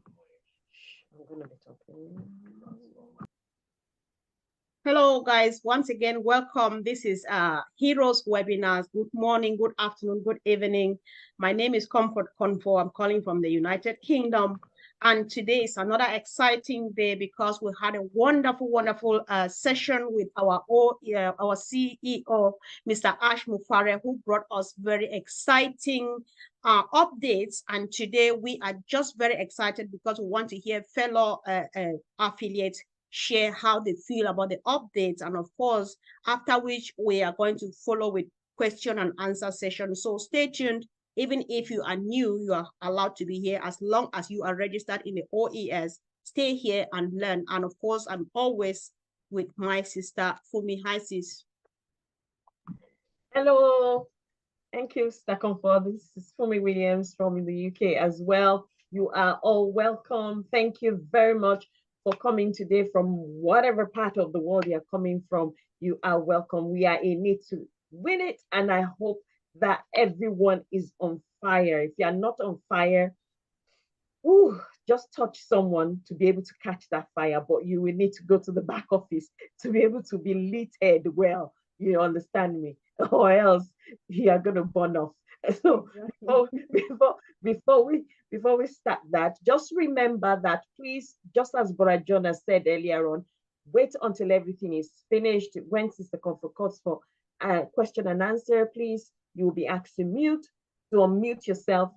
I'm gonna be talking. Hello, guys. Once again, welcome. This is Heroes Webinars. Good morning, good afternoon, good evening. My name is Comfort Confor. I'm calling from the United Kingdom. And today is another exciting day because we had a wonderful session with our CEO, Mr. Ash Mufare, who brought us very exciting updates. And today we are just very excited because we want to hear fellow affiliates share how they feel about the updates. And of course, after which we are going to follow with question and answer session. So stay tuned. Even if you are new, you are allowed to be here as long as you are registered in the OES. Stay here and learn. And of course, I'm always with my sister, Fumi. Hi, sis. Hello. Thank you, Mr. Comfort. This is Fumi Williams from the UK as well. You are all welcome. Thank you very much for coming today from whatever part of the world you're coming from. You are welcome. We are in it to win it, and I hope that everyone is on fire. If you are not on fire, ooh, just touch someone to be able to catch that fire, but you will need to go to the back office to be able to be lit well. You understand me? Or else you are going to burn off. So before we start that, just remember that please, just as Brother John has said earlier on, wait until everything is finished. When Sister Comfort calls for question and answer, please, you will be asked to mute. To unmute yourself,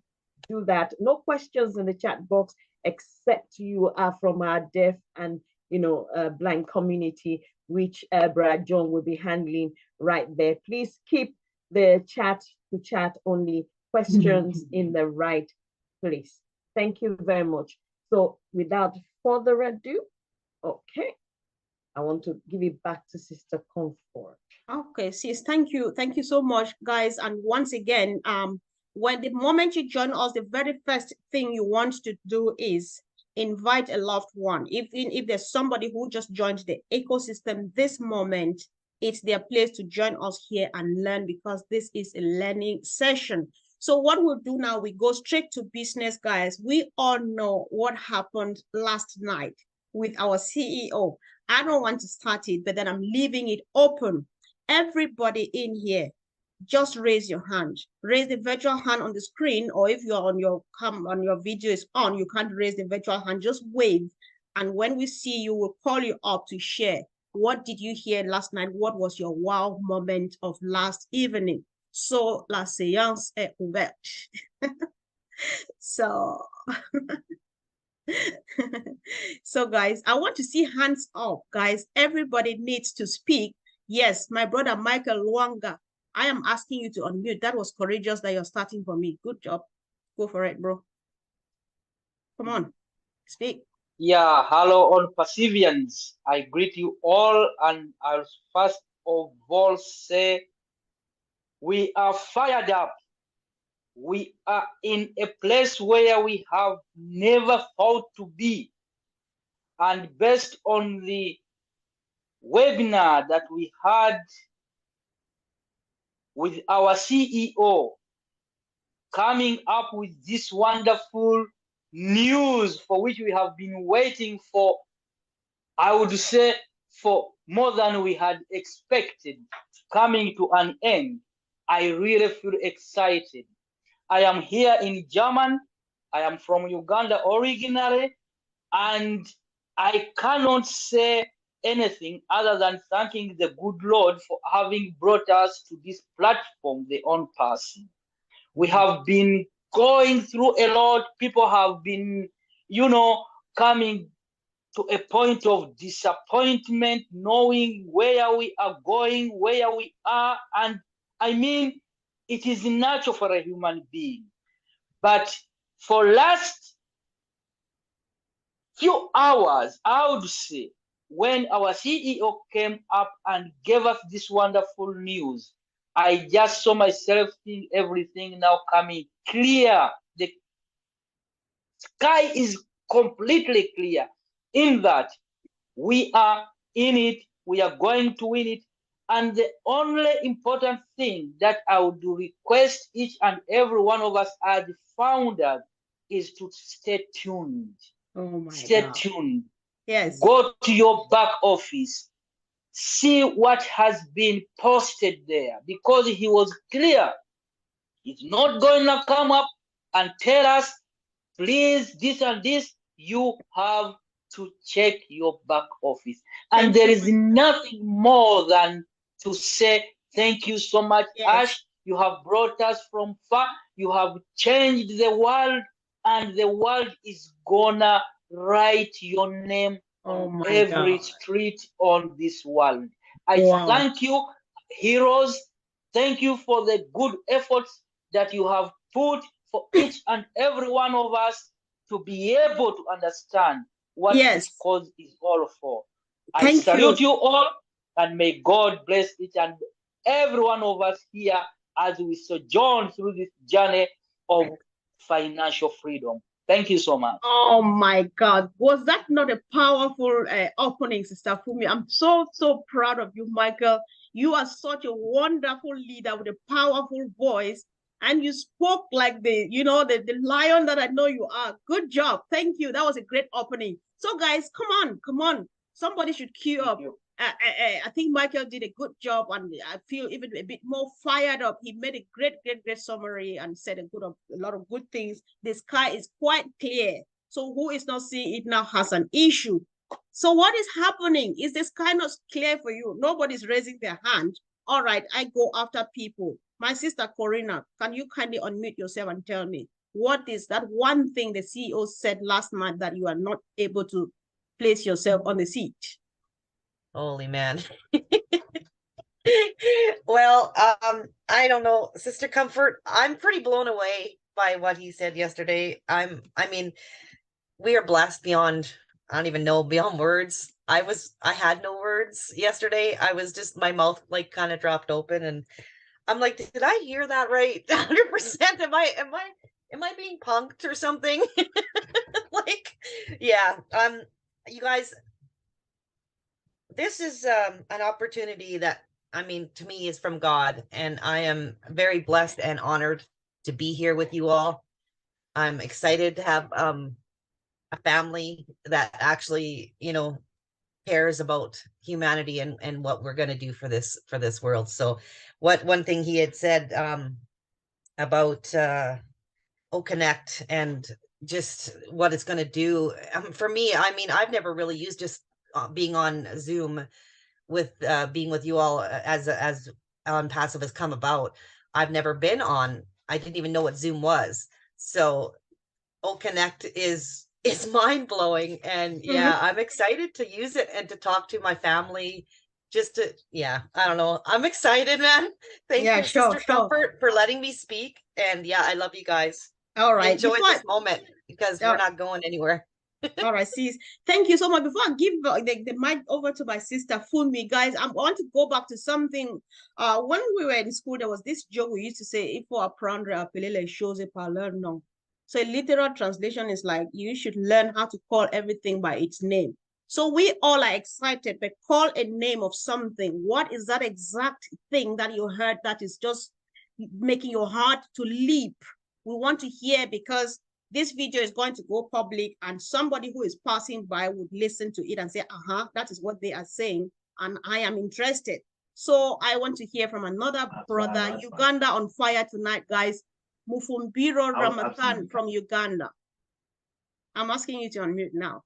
do that. No questions in the chat box except you are from our deaf and blind community, which Brad John will be handling right there. Please keep the chat to chat only, questions in the right place. Thank you very much. So without further ado, okay, I want to give it back to Sister Comfort. Okay, sis, thank you. Thank you so much, guys. And once again, when the moment you join us, the very first thing you want to do is invite a loved one. If there's somebody who just joined the ecosystem this moment, it's their place to join us here and learn, because this is a learning session. So what we'll do now, we go straight to business, guys. We all know what happened last night with our CEO. I don't want to start it, but then I'm leaving it open. Everybody in here, just raise your hand. Raise the virtual hand on the screen, or if you're on your video is on, you can't raise the virtual hand, just wave. And when we see you, we'll call you up to share. What did you hear last night? What was your wow moment of last evening? So, la séance est ouverte. So, so guys, I want to see hands up, guys. Everybody needs to speak. Yes, my brother Michael Luanga, I am asking you to unmute. That was courageous that you're starting for me. Good job. Go for it, bro. Come on, speak. Yeah, hello all Pacifians. I greet you all, and I'll first of all say we are fired up. We are in a place where we have never thought to be. And based on the webinar that we had with our CEO, coming up with this wonderful news for which we have been waiting for, I would say, for more than we had expected, coming to an end, I really feel excited. I am here in German. I am from Uganda originally, and I cannot say anything other than thanking the good Lord for having brought us to this platform, the On Person. We have been going through a lot. People have been, coming to a point of disappointment, knowing where we are going, where we are. And I mean, it is natural for a human being. But for last few hours, I would say, when our CEO came up and gave us this wonderful news, I just saw myself seeing everything now coming clear. The sky is completely clear in that we are in it, we are going to win it. And the only important thing that I would request each and every one of us as the founders is to stay tuned. Oh my Stay God. tuned. Yes. Go to your back office. See what has been posted there, because he was clear. He's not going to come up and tell us, please, this and this. You have to check your back office. And Thank there you. is nothing more than to say, thank you so much, Yes. Ash. You have brought us from far. You have changed the world, and the world is gonna write your name Oh on my every God. street on this world. I Wow. thank you, heroes. Thank you for the good efforts that you have put for each and every one of us to be able to understand what this Yes. cause is all for. I Thank salute you. you all, and may God bless each and every one of us here as we sojourn through this journey of financial freedom. Thank you so much. Oh my God. Was that not a powerful opening, Sister Fumi? I'm so proud of you, Michael. You are such a wonderful leader with a powerful voice. And you spoke like the lion that I know you are. Good job. Thank you. That was a great opening. So guys, come on. Somebody should queue up. I think Michael did a good job, and I feel even a bit more fired up. He made a great summary and said a lot of good things. The sky is quite clear. So who is not seeing it now has an issue. So what is happening? Is the sky not clear for you? Nobody's raising their hand. All right, I go after people. My sister Corina, can you kindly unmute yourself and tell me what is that one thing the CEO said last night that you are not able to place yourself on the seat? Holy man. Well, I don't know, Sister Comfort, I'm pretty blown away by what he said yesterday. I mean, we are blessed beyond, I don't even know, beyond words. I had no words yesterday. I was just, my mouth like kind of dropped open, and I'm like, did I hear that right? 100%. Am I being punked or something? Like, yeah. You guys, this is an opportunity that, I mean, to me is from God, and I am very blessed and honored to be here with you all. I'm excited to have a family that actually, cares about humanity and what we're going to do for this world. So one thing he had said about Connect and just what it's going to do for me. I mean, I've never really used just being on Zoom with being with you all as on Passive has come about. I've never been on. I didn't even know what Zoom was. So Connect is mind blowing, and yeah, I'm excited to use it and to talk to my family. Just to, yeah, I don't know. I'm excited, man. Thank you, Sister Comfort, for letting me speak. And yeah, I love you guys. All right. Enjoy this moment because we're not going anywhere. All right, sis. Thank you so much. Before I give the mic over to my sister Fumi, guys, I want to go back to something. When we were in school, there was this joke we used to say, "If for apprendre appeler chose par leur nom." So a literal translation is like, you should learn how to call everything by its name. So we all are excited, but call a name of something. What is that exact thing that you heard that is just making your heart to leap? We want to hear, because this video is going to go public, and somebody who is passing by would listen to it and say, that is what they are saying, and I am interested. So I want to hear from another brother. Uganda on fire tonight, guys. Mufumbiro Ramathan from Uganda. I'm asking you to unmute now.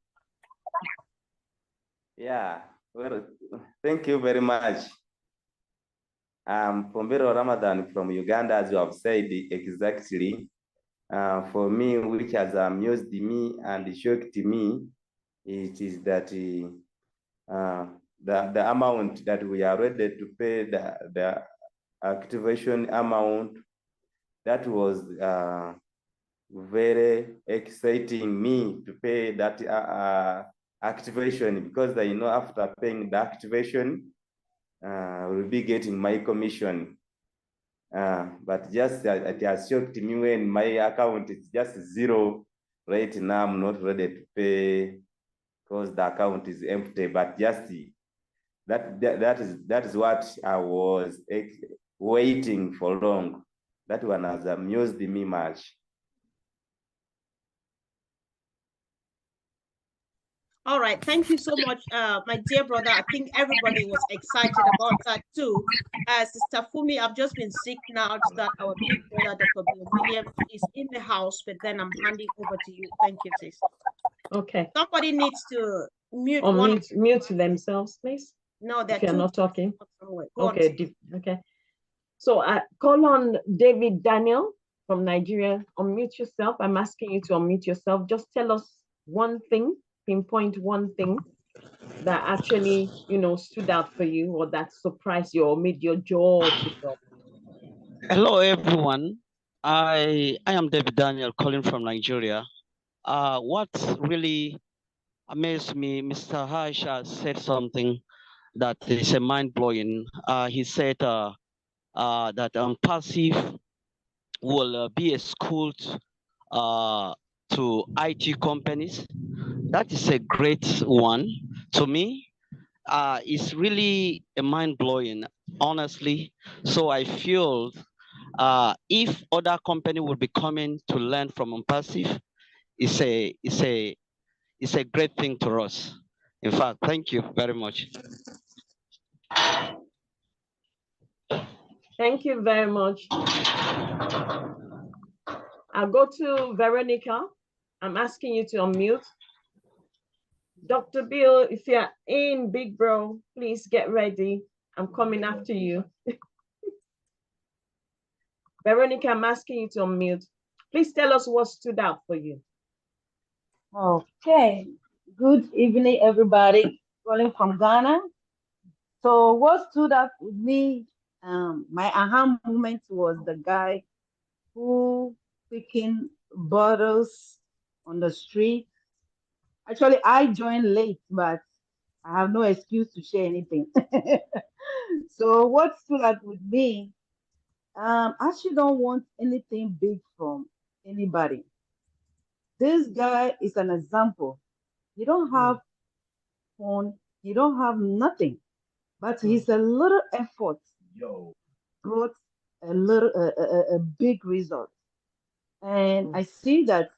Yeah, well, thank you very much. Fumbiro Ramadan from Uganda, as you have said exactly. For me, which has amused me and shocked me, it is that the amount that we are ready to pay, the activation amount, that was very exciting me to pay that activation, because I know after paying the activation, we'll be getting my commission. But just it has shocked me when my account is just zero right now. I'm not ready to pay because the account is empty. But just that is what I was waiting for long. That one has amused me much. All right, thank you so much, my dear brother. I think everybody was excited about that too. Sister Fumi, I've just been sick now that our big brother, Dr. Bill Williams, is in the house, but then I'm handing over to you. Thank you, sis. Okay. Somebody needs to mute Or one. mute themselves, please. No, they're If you're not talking. Okay. Okay. So I call on David Daniel from Nigeria. Unmute yourself. I'm asking you to unmute yourself. Just tell us one thing, pinpoint one thing that actually, stood out for you or that surprised you or made your jaw to drop. Hello, everyone. I am David Daniel calling from Nigeria. What really amazed me, Mr. Haisha said something that is a mind-blowing. He said that Passive will be a school to IT companies. That is a great one. To me, it's really a mind-blowing, honestly. So I feel if other company will be coming to learn from Passive, it's a great thing to us. In fact, thank you very much. Thank you very much. I'll go to Veronica. I'm asking you to unmute. Dr. Bill, if you're in, big bro, please get ready. I'm coming after you. Veronica, I'm asking you to unmute. Please tell us what stood out for you. Okay. Good evening, everybody. Calling from Ghana. So what stood out with me, my aha moment was the guy who picking bottles on the street. Actually, I joined late, but I have no excuse to share anything. So what stood out with me, I actually don't want anything big from anybody. This guy is an example. He don't have phone, he don't have nothing, but his a little effort brought a big result. And I see that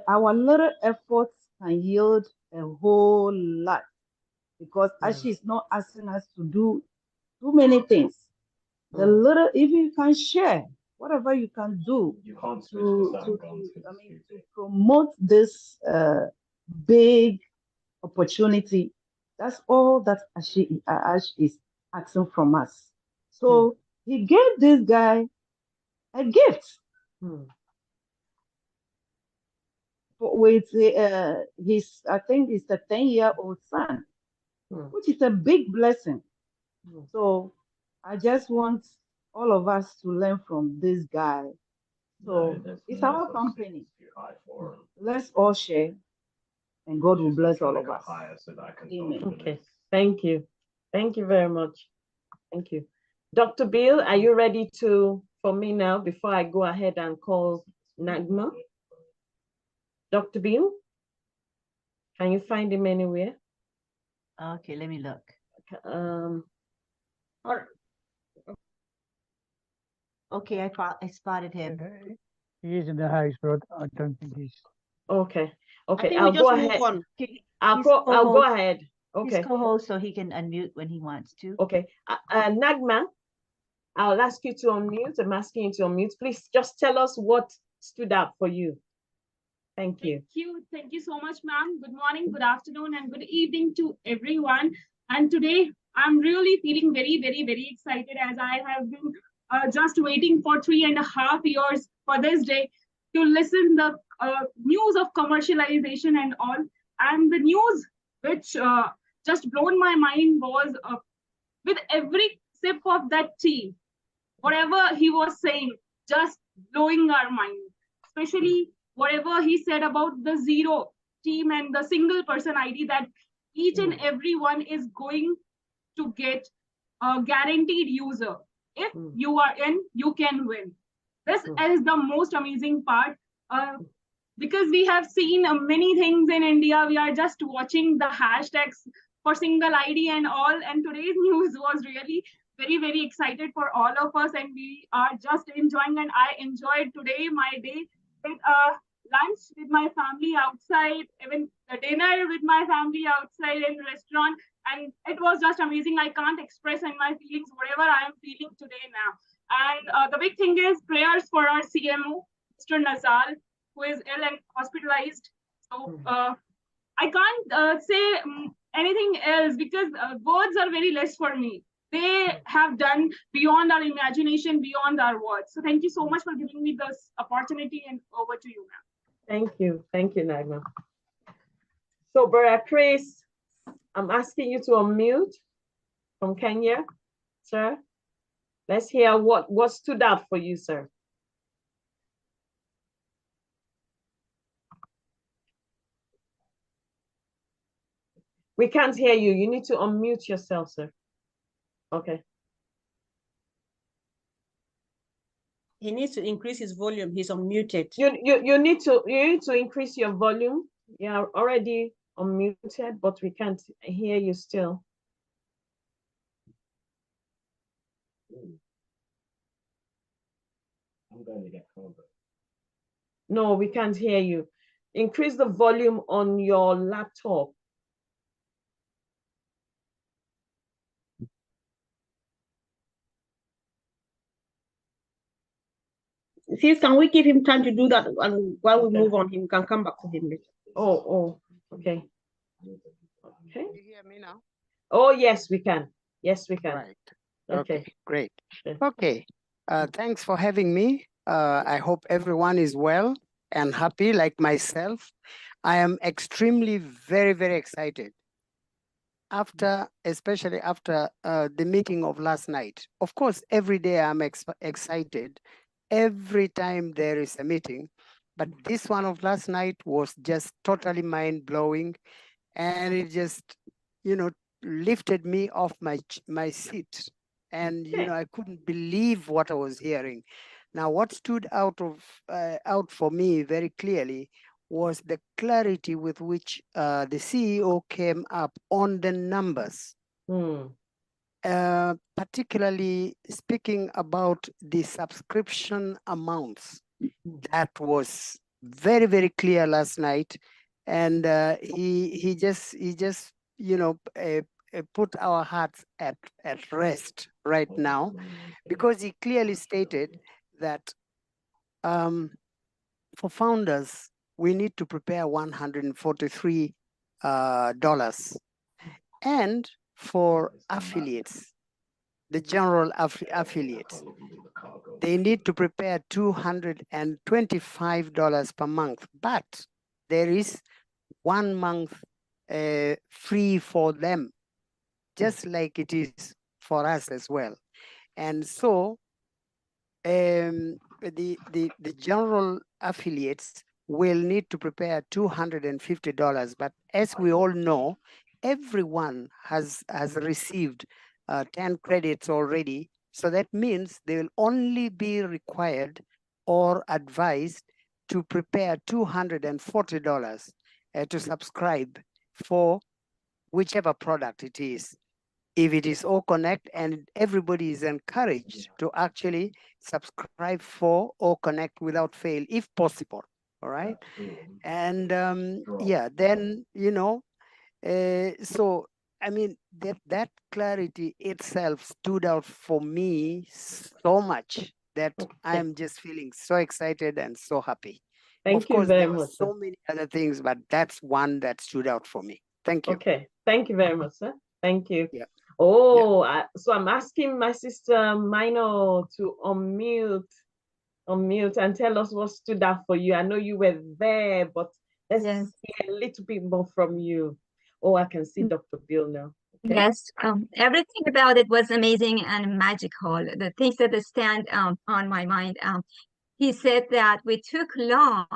our little efforts can yield a whole lot because actually it's not asking us to do too many things. The little, if you can share whatever you can do to promote this big opportunity, that's all that Ash is asking from us. So he gave this guy a gift with his, I think it's a 10-year-old son, which is a big blessing. So I just want all of us to learn from this guy. So it's our company. Let's all share, and God will bless all of us. Amen. Okay, thank you. Thank you very much. Thank you. Dr. Bill, are you ready for me now before I go ahead and call Nagma? Dr. Bill, can you find him anywhere? Okay, let me look. Okay, I spotted him. He is in the house, but I don't think he's. Okay. Okay. I'll go ahead. I'll go ahead. Okay. He's co-host, so he can unmute when he wants to. Okay. Nagma, I'll ask you to unmute. I'm asking you to unmute. Please just tell us what stood out for you. Thank you. Thank you so much, ma'am. Good morning, good afternoon, and good evening to everyone. And today, I'm really feeling very, very, very excited as I have been just waiting for 3.5 years for this day to listen the news of commercialization and all. And the news which just blown my mind was with every sip of that tea, whatever he was saying, just blowing our mind, especially whatever he said about the zero team and the single person ID that each and everyone is going to get a guaranteed user. If you are in, you can win. This is the most amazing part because we have seen many things in India. We are just watching the hashtags for single ID and all. And today's news was really very, very excited for all of us. And we are just enjoying, and I enjoyed today my day with lunch with my family outside, even the dinner with my family outside in restaurant. And it was just amazing. I can't express in my feelings whatever I am feeling today now. And the big thing is prayers for our CMO, Mr. Nazal, who is ill and hospitalized. So I can't say anything else because words are very less for me. They have done beyond our imagination, beyond our words. So thank you so much for giving me this opportunity, and over to you, ma'am. Thank you, Nagma. So, Brother Chris, I'm asking you to unmute from Kenya, sir. Let's hear what stood out for you, sir. We can't hear you. You need to unmute yourself, sir. Okay. He needs to increase his volume. He's unmuted. You need to increase your volume. You are already unmuted, but we can't hear you still. I'm going to get COVID. No, we can't hear you. Increase the volume on your laptop. Sis, can we give him time to do that? And while we move on, he can come back to him later. Oh, okay. Okay. You hear me now? Oh, yes, we can. Yes, we can. Right. Okay. Okay, great. Okay. Thanks for having me. I hope everyone is well and happy like myself. I am extremely very, very excited especially after the meeting of last night. Of course, every day I'm excited every time there is a meeting, but this one of last night was just totally mind-blowing, and it just, lifted me off my seat, and I couldn't believe what I was hearing. Now, what stood out for me very clearly was the clarity with which the CEO came up on the numbers. Particularly speaking about the subscription amounts. That was very, very clear last night, and he just put our hearts at rest right now, because he clearly stated that for founders we need to prepare $143, and for affiliates, the general affiliates, they need to prepare $225 per month, but there is 1 month free for them, just like it is for us as well. And so the general affiliates will need to prepare $250, but as we all know, everyone has received 10 credits already. So that means they will only be required or advised to prepare $240 to subscribe for whichever product it is. If it is OConnect, and everybody is encouraged to actually subscribe for OConnect without fail, if possible. All right. And yeah, then, so I mean, that clarity itself stood out for me so much that I'm just feeling so excited and so happy. Thank you very much. There were so many other things, but that's one that stood out for me. Thank you. Okay, thank you very much, sir. Thank you. Yeah. Oh, so I'm asking my sister Minor to unmute and tell us what stood out for you. I know you were there, but let's hear a little bit more from you. Oh, I can see Dr. Bill now. Okay. Yes, everything about it was amazing and magical. The things that stand on my mind. He said that we took long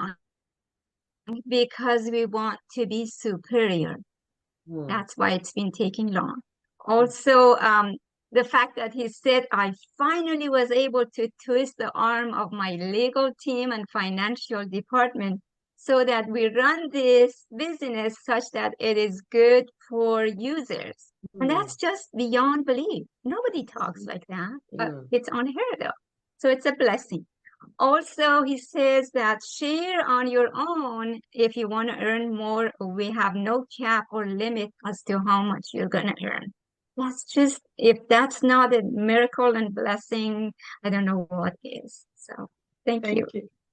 because we want to be superior. That's why it's been taking long. Also, the fact that he said, I finally was able to twist the arm of my legal team and financial department so that we run this business such that it is good for users. And that's just beyond belief. Nobody talks like that. It's unheard of. So it's a blessing. Also, he says that share on your own if you want to earn more. We have no cap or limit as to how much you're going to earn. That's just, if that's not a miracle and blessing, I don't know what is. So thank you.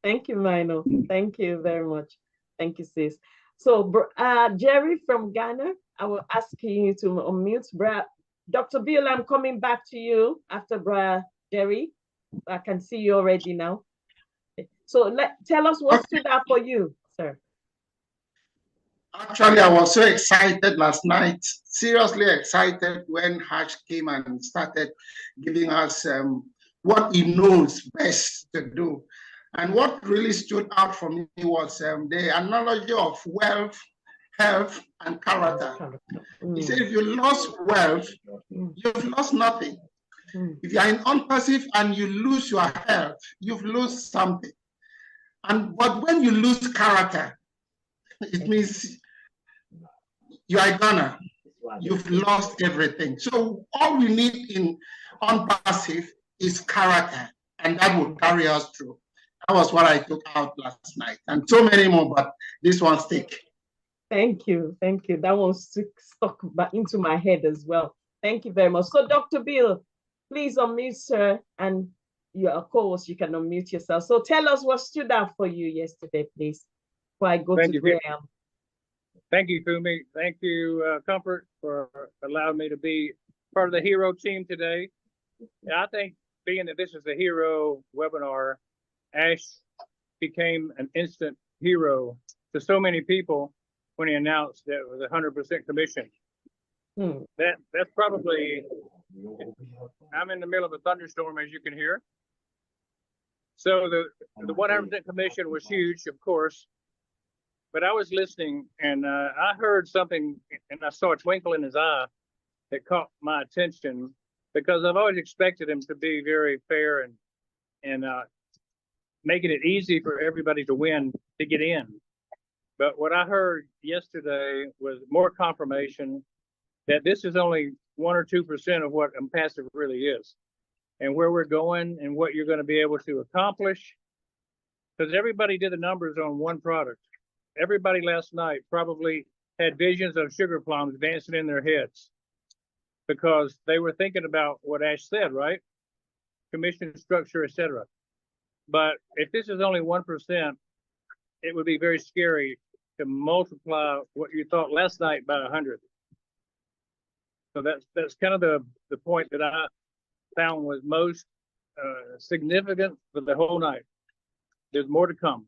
Thank you, Mino. Thank you very much. Thank you, sis. So, Jerry from Ghana, I will ask you to unmute. Dr. Bill, I'm coming back to you after Jerry. I can see you already now. So tell us what stood out for you, sir. Actually, I was so excited last night, seriously excited when Ash came and started giving us what he knows best to do. And what really stood out for me was the analogy of wealth, health, and character. He said, if you lost wealth, you've lost nothing. If you're impassive and you lose your health, you've lost something. But when you lose character, it means you are gonna. You've lost everything. So all we need in unpassive is character, and that will carry us through. That was what I took out last night, and so many more, but this one stick. Thank you. Thank you. That one stuck back into my head as well. Thank you very much. So, Dr. Bill, please unmute, sir, and of course, you can unmute yourself. So tell us what stood out for you yesterday, please, before I go to Graham. Thank you, Fumi. Thank you, Comfort, for allowing me to be part of the HERO team today. And I think being that this is the HERO webinar, Ash became an instant hero to so many people when he announced that it was 100% commission. That's probably, I'm in the middle of a thunderstorm, as you can hear. So the 100% commission was huge, of course, but I was listening and I heard something and I saw a twinkle in his eye that caught my attention, because I've always expected him to be very fair and making it easy for everybody to win, to get in. But what I heard yesterday was more confirmation that this is only 1 or 2% of what impassive really is, and where we're going and what you're going to be able to accomplish. Because everybody did the numbers on one product. Everybody last night probably had visions of sugar plums dancing in their heads because they were thinking about what Ash said, right? Commission structure, etc. But if this is only 1%, it would be very scary to multiply what you thought last night by 100. So that's kind of the point that I found was most significant for the whole night. There's more to come.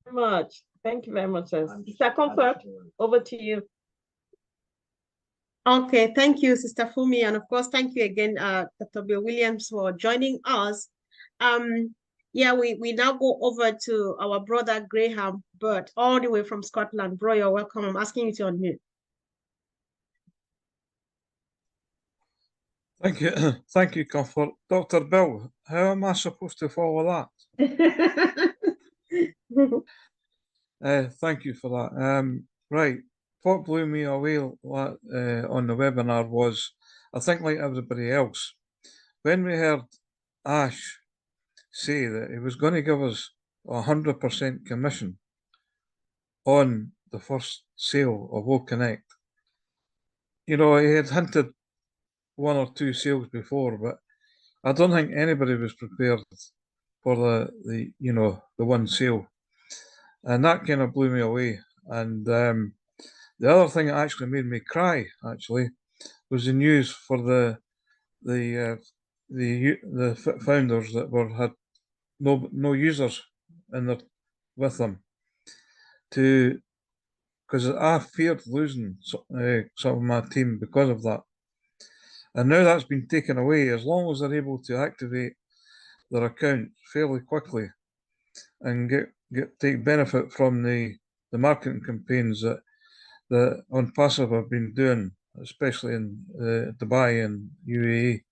Very much. Thank you very much, sir. Sister Comfort, over to you. Okay, thank you, Sister Fumi, and of course, thank you again, Dr. Bill Williams, for joining us. Yeah, we now go over to our brother Graham Burt, all the way from Scotland. Bro, you're welcome. I'm asking you to unmute. Thank you, thank you, Comfort. Dr. Bill, how am I supposed to follow that? Thank you for that. Right, what blew me away on the webinar was, I think like everybody else, when we heard Ash say that he was going to give us 100% commission on the first sale of OConnect. You know, he had hinted 1 or 2 sales before, but I don't think anybody was prepared for the one sale, and that kind of blew me away. And the other thing that actually made me cry was the news for the founders that had no users with them, because I feared losing some of my team because of that. And now that's been taken away. As long as they're able to activate their account fairly quickly and take benefit from the marketing campaigns that Unpassive have been doing, especially in Dubai and UAE,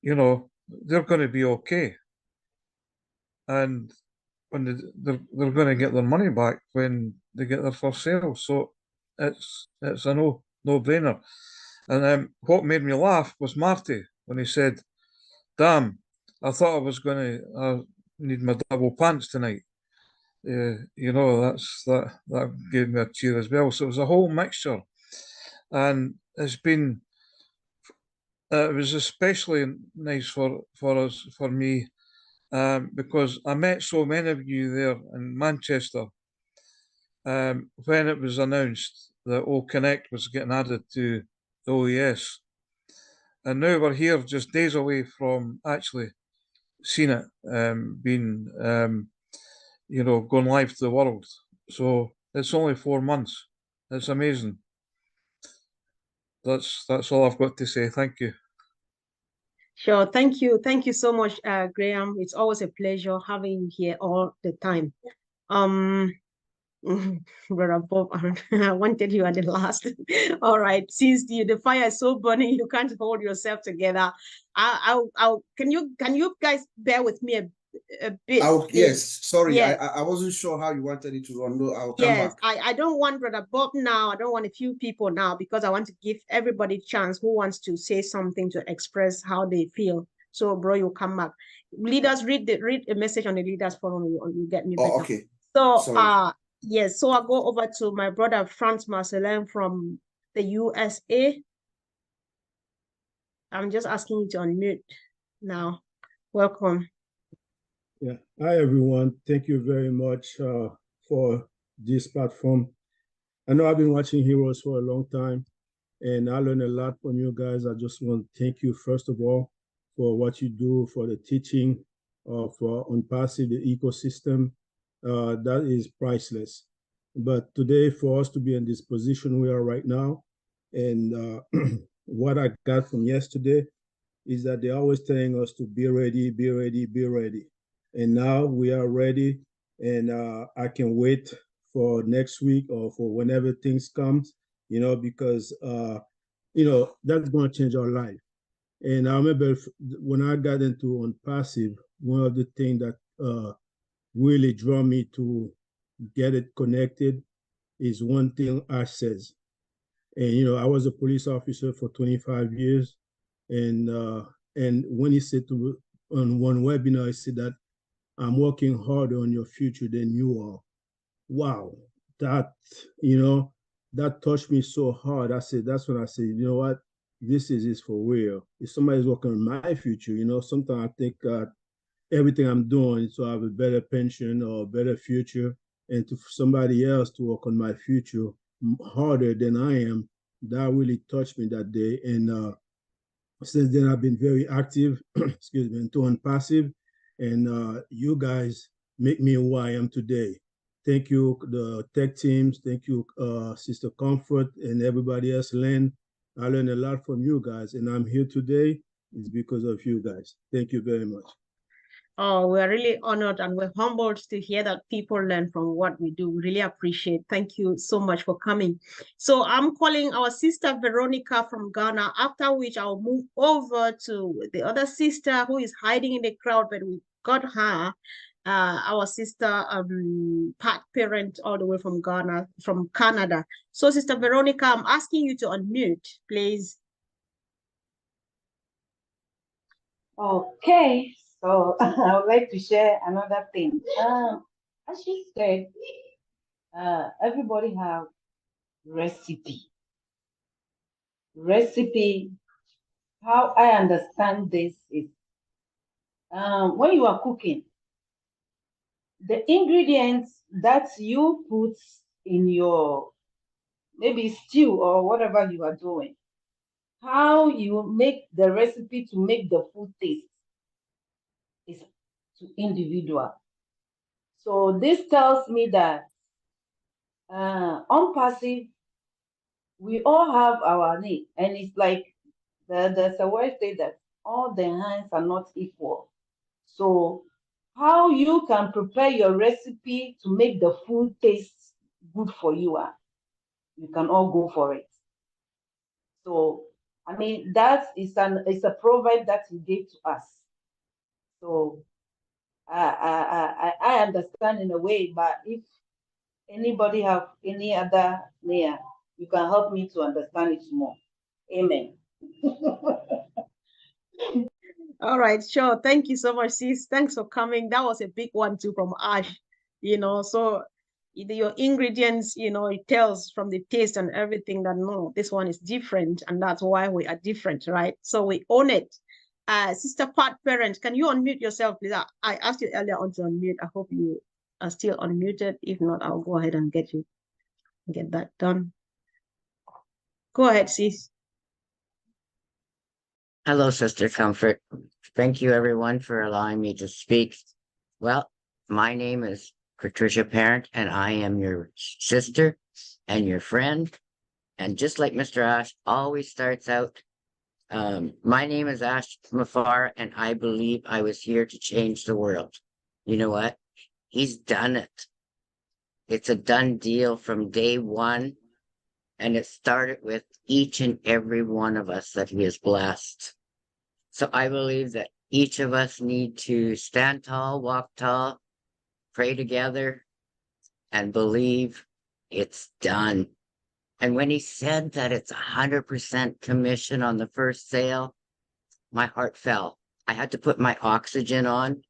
you know, they're going to be okay. And when they're going to get their money back when they get their first sale. So it's a no-brainer. And what made me laugh was Marty when he said, "Damn, I thought I was going to need my double pants tonight." You know, that gave me a cheer as well. So it was a whole mixture, and it's been. It was especially nice for us, for me, because I met so many of you there in Manchester when it was announced that O Connect was getting added to the OES. And now we're here just days away from actually seeing it being, going live to the world. So it's only 4 months. It's amazing. That's all I've got to say. Thank you. Sure. Thank you. Thank you so much, Graham. It's always a pleasure having you here all the time. Brother Bob, I wanted you at the last. All right. Since the fire is so burning, you can't hold yourself together. Can you guys bear with me a bit? Yes, sorry, Yes. I wasn't sure how you wanted it to run. No, I'll come Yes, back. I don't want Brother Bob now. I don't want a few people now because I want to give everybody a chance who wants to say something to express how they feel. So, bro, you come back. Leaders, read a message on the leaders forum. You get me better. Oh, okay. So, Sorry. yes. So I'll go over to my brother Franz Marcelin from the USA. I'm just asking you to unmute now. Welcome. Yeah. Hi, everyone. Thank you very much for this platform. I know I've been watching Heroes for a long time, and I learned a lot from you guys. I just want to thank you, first of all, for what you do, for the teaching of OnPassive, the ecosystem. That is priceless. But today, for us to be in this position we are right now, and what I got from yesterday is that they're always telling us to be ready, be ready, be ready. And now we are ready, and I can wait for next week or for whenever things comes, because that's going to change our life. And I remember when I got into OnPassive, one of the things that really drew me to get it connected is one thing Ash says. And I was a police officer for 25 years, and when he said on one webinar, he said that I'm working harder on your future than you are. Wow, that touched me so hard. That's when I said, you know what, this is for real. If somebody's working on my future, sometimes I think everything I'm doing is to have a better pension or a better future, and to somebody else to work on my future harder than I am. That really touched me that day. And since then, I've been very active, excuse me, into OnPassive, and you guys make me who I am today. Thank you, the tech teams. Thank you, Sister Comfort and everybody else. Len, I learned a lot from you guys, and I'm here today. It's because of you guys. Thank you very much. Oh, we're really honored and we're humbled to hear that people learn from what we do. We really appreciate. Thank you so much for coming. So I'm calling our sister Veronica from Ghana, after which I'll move over to the other sister who is hiding in the crowd, but we got her, our sister Pat Parent, all the way from Ghana, from Canada. So Sister Veronica, I'm asking you to unmute, please. Okay, so I would like to share another thing. As she said, everybody have recipe. How I understand this is when you are cooking, the ingredients that you put in your maybe stew or whatever you are doing, how you make the recipe to make the food taste is to individual. So this tells me that OnPassive, we all have our need, and it's like there's a word say that all the hands are not equal. So how you can prepare your recipe to make the food taste good for you, you can all go for it. So I mean, that is a proverb that he gave to us. So I understand in a way, but if anybody have any other layer, you can help me to understand it more. Amen. All right, sure. Thank you so much, sis. Thanks for coming. That was a big one too from Ash, so your ingredients, it tells from the taste and everything that no, this one is different, and that's why we are different, right? So we own it. Sister Pat Parent, can you unmute yourself, please? I asked you earlier on to unmute. I hope you are still unmuted. If not, I'll go ahead and get that done. Go ahead, sis. Hello, Sister Comfort. Thank you, everyone, for allowing me to speak. Well, my name is Patricia Parent, and I am your sister and your friend. And just like Mr. Ash always starts out, my name is Ash Mafar, and I believe I was here to change the world. You know what? He's done it. It's a done deal from day one. And it started with each and every one of us that he has blessed. So I believe that each of us need to stand tall, walk tall, pray together, and believe it's done. And when he said that it's 100% commission on the first sale, my heart fell. I had to put my oxygen on.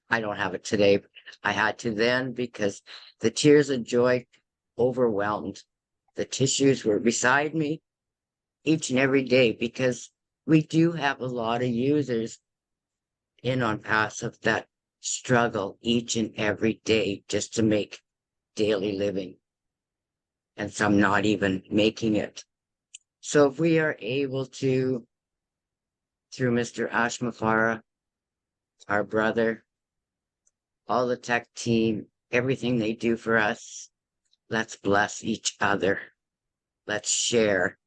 I don't have it today, but I had to then because the tears of joy overwhelmed. The tissues were beside me each and every day because we do have a lot of users in on passive that struggle each and every day just to make daily living. And some not even making it. So if we are able to, through Mr. Ash Mafara, our brother, all the tech team, everything they do for us, let's bless each other. Let's share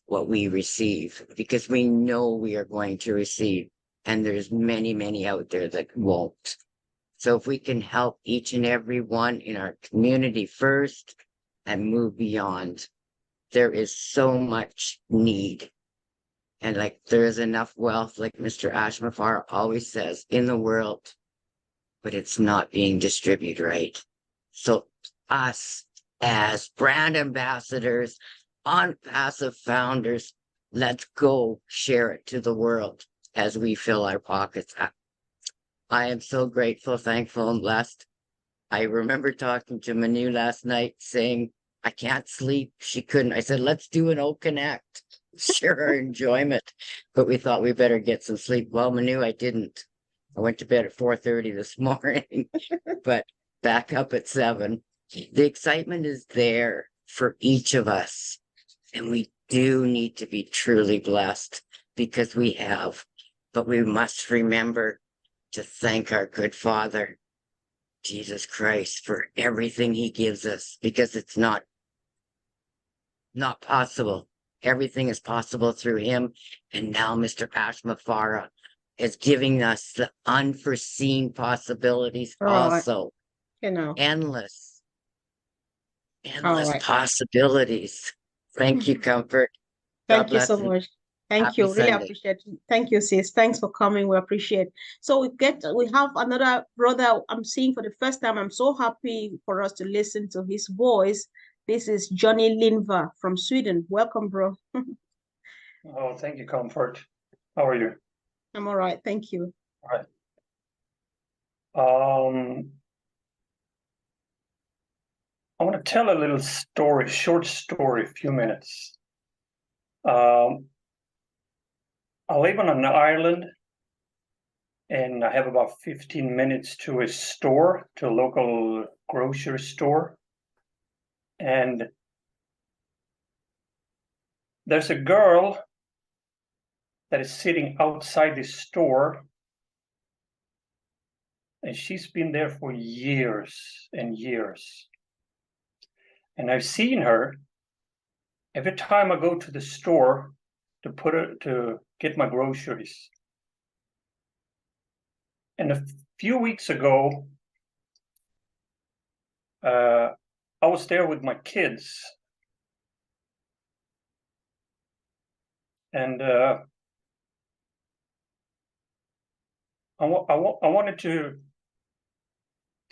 what we receive because we know we are going to receive. And there's many, many out there that won't. So if we can help each and every one in our community first and move beyond, there is so much need. And like there is enough wealth, like Mr. Ash Mafar always says, in the world, but it's not being distributed right. So us as brand ambassadors, on passive founders, let's go share it to the world as we fill our pockets up. I am so grateful, thankful, and blessed. I remember talking to Manu last night saying, I can't sleep. She couldn't. I said, let's do an O Connect, share our enjoyment. But we thought we better get some sleep. Well, Manu, I didn't. I went to bed at 4:30 this morning, but back up at 7. The excitement is there for each of us. And we do need to be truly blessed because we have. But we must remember to thank our good Father, Jesus Christ, for everything he gives us because it's not possible. Everything is possible through him. And now Mr. Ash Mafara is giving us the unforeseen possibilities also. Endless possibilities. Thank you, Comfort. Thank you so much. Thank you. Really appreciate it. Thank you, sis. Thanks for coming. We appreciate. So we have another brother I'm seeing for the first time. I'm so happy for us to listen to his voice. This is Johnny Lindva from Sweden. Welcome, bro. Oh, thank you, Comfort. How are you? I'm all right. Thank you. All right. I want to tell a little story, short story, a few minutes. I live on an island and I have about 15 minutes to a store, to a local grocery store. And there's a girl that is sitting outside the store, and she's been there for years and years. And I've seen her every time I go to the store to get my groceries. And a few weeks ago, I was there with my kids. And I wanted to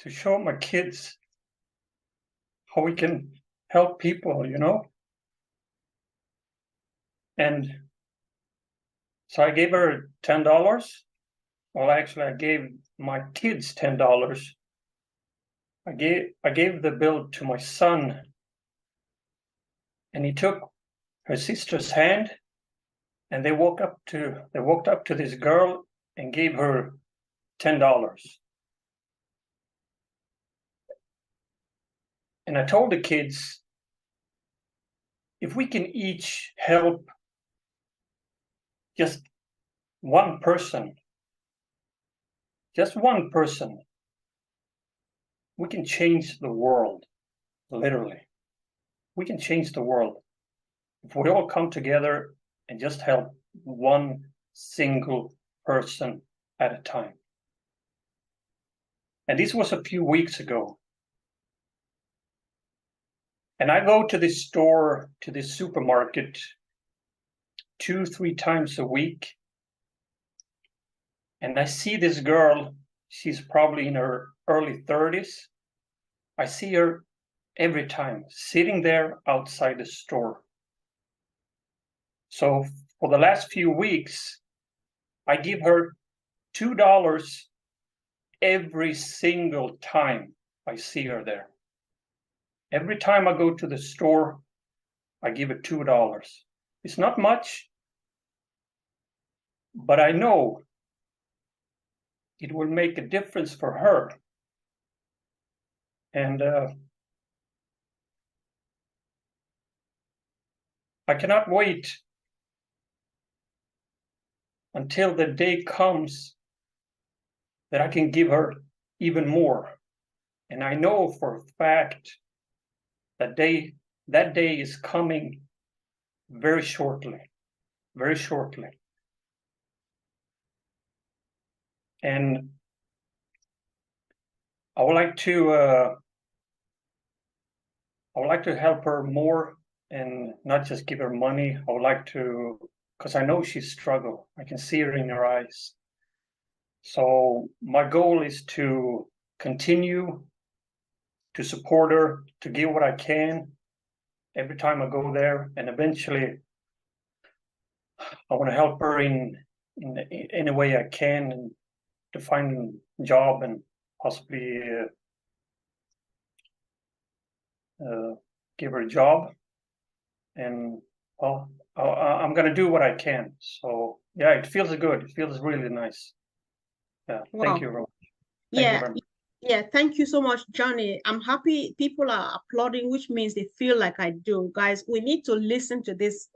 show my kids how we can help people, And So I gave her $10. Well, actually, I gave my kids $10. I gave the bill to my son, and he took her sister's hand, and they walked up to this girl and gave her $10. And I told the kids, if we can each help just one person, we can change the world, literally. We can change the world. If we all come together and just help one single person at a time. And this was a few weeks ago. And I go to this store, to this supermarket, 2-3 times a week. And I see this girl, she's probably in her early 30s. I see her every time, sitting there outside the store. So for the last few weeks, I give her $2 every single time I see her there. Every time I go to the store, I give her $2. It's not much, but I know it will make a difference for her. And I cannot wait until the day comes that I can give her even more. And I know for a fact that that day is coming very shortly, very shortly. And I would like to help her more and not just give her money. I would like to, because I know she's struggled. I can see her in her eyes. So my goal is to continue to support her, to give what I can every time I go there, and eventually I want to help her in any way I can, and to find a job and possibly give her a job. And well, I'm going to do what I can. So yeah, it feels good. It feels really nice. Yeah, thank you very much. Thank you very much. Yeah, thank you so much, Johnny. I'm happy people are applauding, which means they feel like I do. Guys, we need to listen to this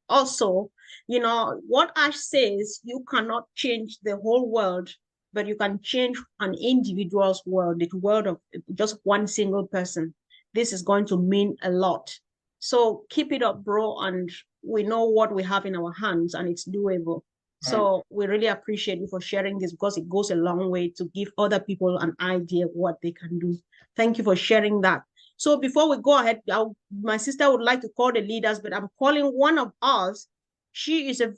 also. You know, what Ash says, you cannot change the whole world, but you can change an individual's world, the world of just one single person. This is going to mean a lot. So keep it up, bro, and we know what we have in our hands, and it's doable. So we really appreciate you for sharing this, because it goes a long way to give other people an idea of what they can do. Thank you for sharing that. So before we go ahead, my sister would like to call the leaders, but I'm calling one of us. She's an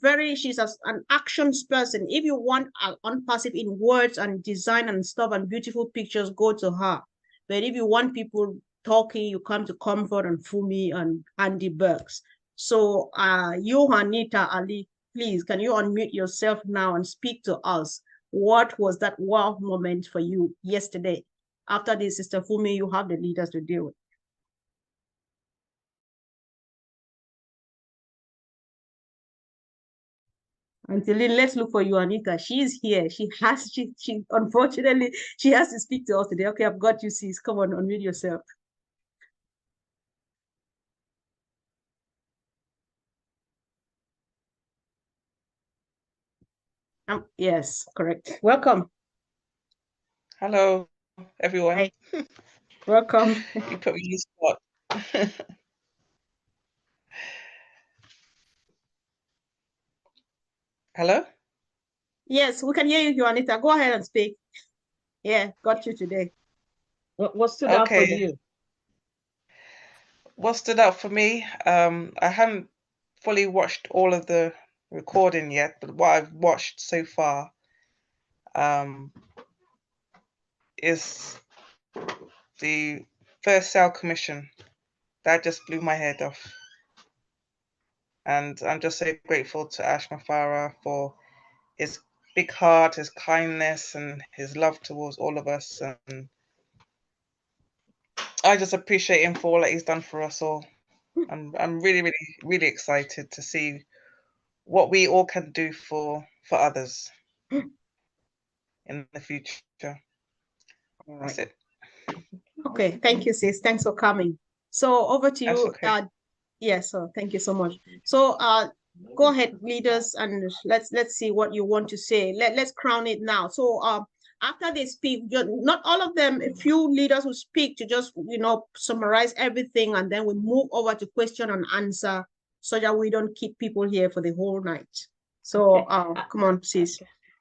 actions person. If you want unpassive in words and design and stuff and beautiful pictures, go to her. But if you want people talking, you come to Comfort and Fumi and Andy Burks. So Juanita Ali, please, can you unmute yourself now and speak to us? What was that wow moment for you yesterday? After this, Sister Fumi, you have the leaders to deal with. Until then, let's look for you, Anita. She's here. She unfortunately, she has to speak to us today. Okay, I've got you, sis. Come on, unmute yourself. Yes, correct. Welcome. Hello, everyone. Hi. Welcome. You put me on the spot. Hello? Yes, we can hear you, Juanita. Go ahead and speak. Yeah, got you today. What stood out for you? What stood out for me? I haven't fully watched all of the recording yet, but what I've watched so far is the First Sale Commission. That just blew my head off. And I'm just so grateful to Ash Mafara for his big heart, his kindness, and his love towards all of us. And I just appreciate him for all that he's done for us all. I'm really, really, really excited to see what we all can do for others in the future. That's it. Okay, thank you, sis. Thanks for coming. So over to That's you. okay. Yes, so thank you so much. So go ahead, leaders, and let's see what you want to say. Let's crown it now. So after they speak, not all of them, a few leaders will speak to just summarize everything, and then we move over to question and answer so that we don't keep people here for the whole night. So come on, sis.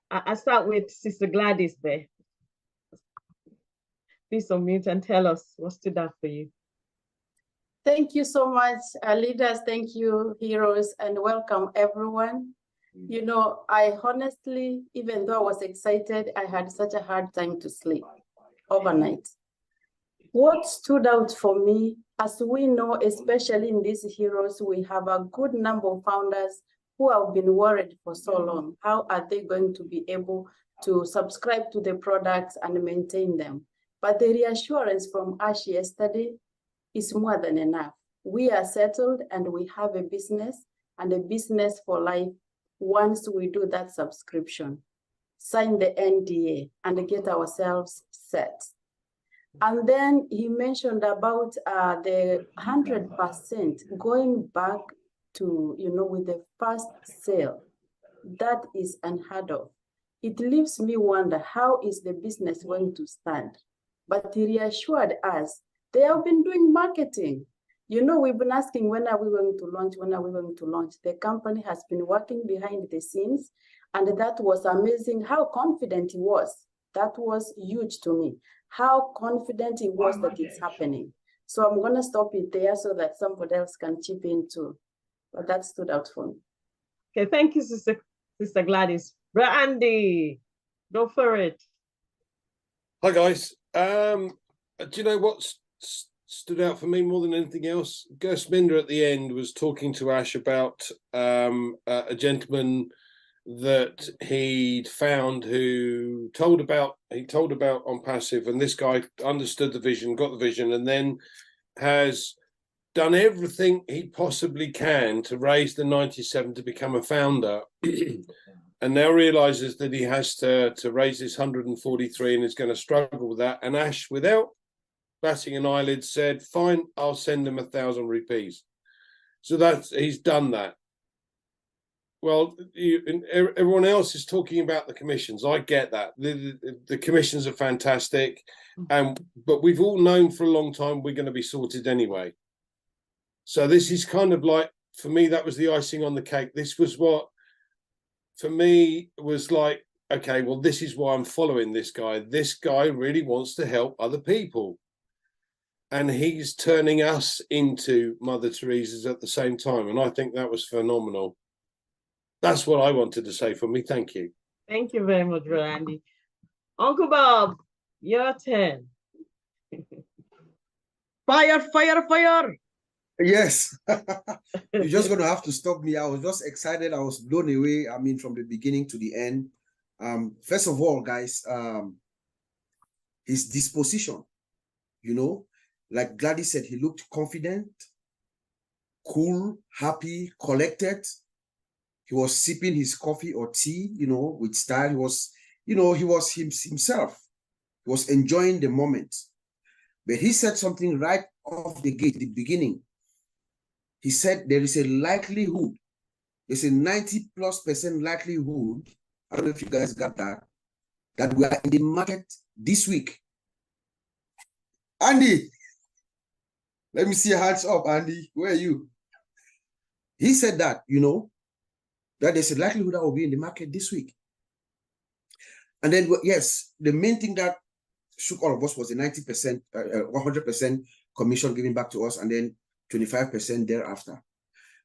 I'll start with Sister Gladys there. Please unmute and tell us what stood out for you. Thank you so much, leaders. Thank you, heroes, and welcome everyone. You know, I honestly, even though I was excited, I had such a hard time to sleep overnight. What stood out for me, as we know, especially in these heroes, we have a good number of founders who have been worried for so long. How are they going to be able to subscribe to the products and maintain them? But the reassurance from Ash yesterday is more than enough. We are settled and we have a business, and a business for life once we do that subscription, sign the NDA and get ourselves set. And then he mentioned about the 100% going back to, with the first sale. That is unheard of. It leaves me wonder, how is the business going to stand? But he reassured us, they have been doing marketing. We've been asking, when are we going to launch? When are we going to launch? The company has been working behind the scenes, and that was amazing how confident he was. That was huge to me, how confident he was that it's happening. So I'm going to stop it there so that somebody else can chip in too. But that stood out for me. Okay, thank you, Sister Gladys. Andy, go for it. Hi, guys. Do you know what stood out for me more than anything else? Gersminder at the end was talking to Ash about a gentleman that he'd found who told about on Passive, and this guy understood the vision, got the vision, and then has done everything he possibly can to raise the 97 to become a founder. And now realizes that he has to raise this 143 and is going to struggle with that. And Ash, without batting an eyelid, said, fine, I'll send him 1,000 rupees. So he's done that. Well, everyone else is talking about the commissions. I get that. The commissions are fantastic. But we've all known for a long time we're going to be sorted anyway. So this is kind of like, for me, that was the icing on the cake. This was what, for me, was like, okay, well, this is why I'm following this guy. This guy really wants to help other people. And he's turning us into Mother Teresa's at the same time. And I think that was phenomenal. That's what I wanted to say for me. Thank you. Thank you very much, Randy. Uncle Bob, your turn. Fire, fire, fire. Yes. You're just going to have to stop me. I was just excited. I was blown away. I mean, from the beginning to the end. First of all, guys, his disposition, like Gladys said, he looked confident, cool, happy, collected. He was sipping his coffee or tea, with style. He was, he was himself. He was enjoying the moment. But he said something right off the gate, the beginning. He said there is a likelihood, there's a 90+% likelihood, I don't know if you guys got that we are in the market this week. Andy, let me see your hands up, Andy. Where are you? He said that, that there's a likelihood that will be in the market this week. And then, yes, the main thing that shook all of us was the 90%, 100% commission given back to us, and then 25% thereafter.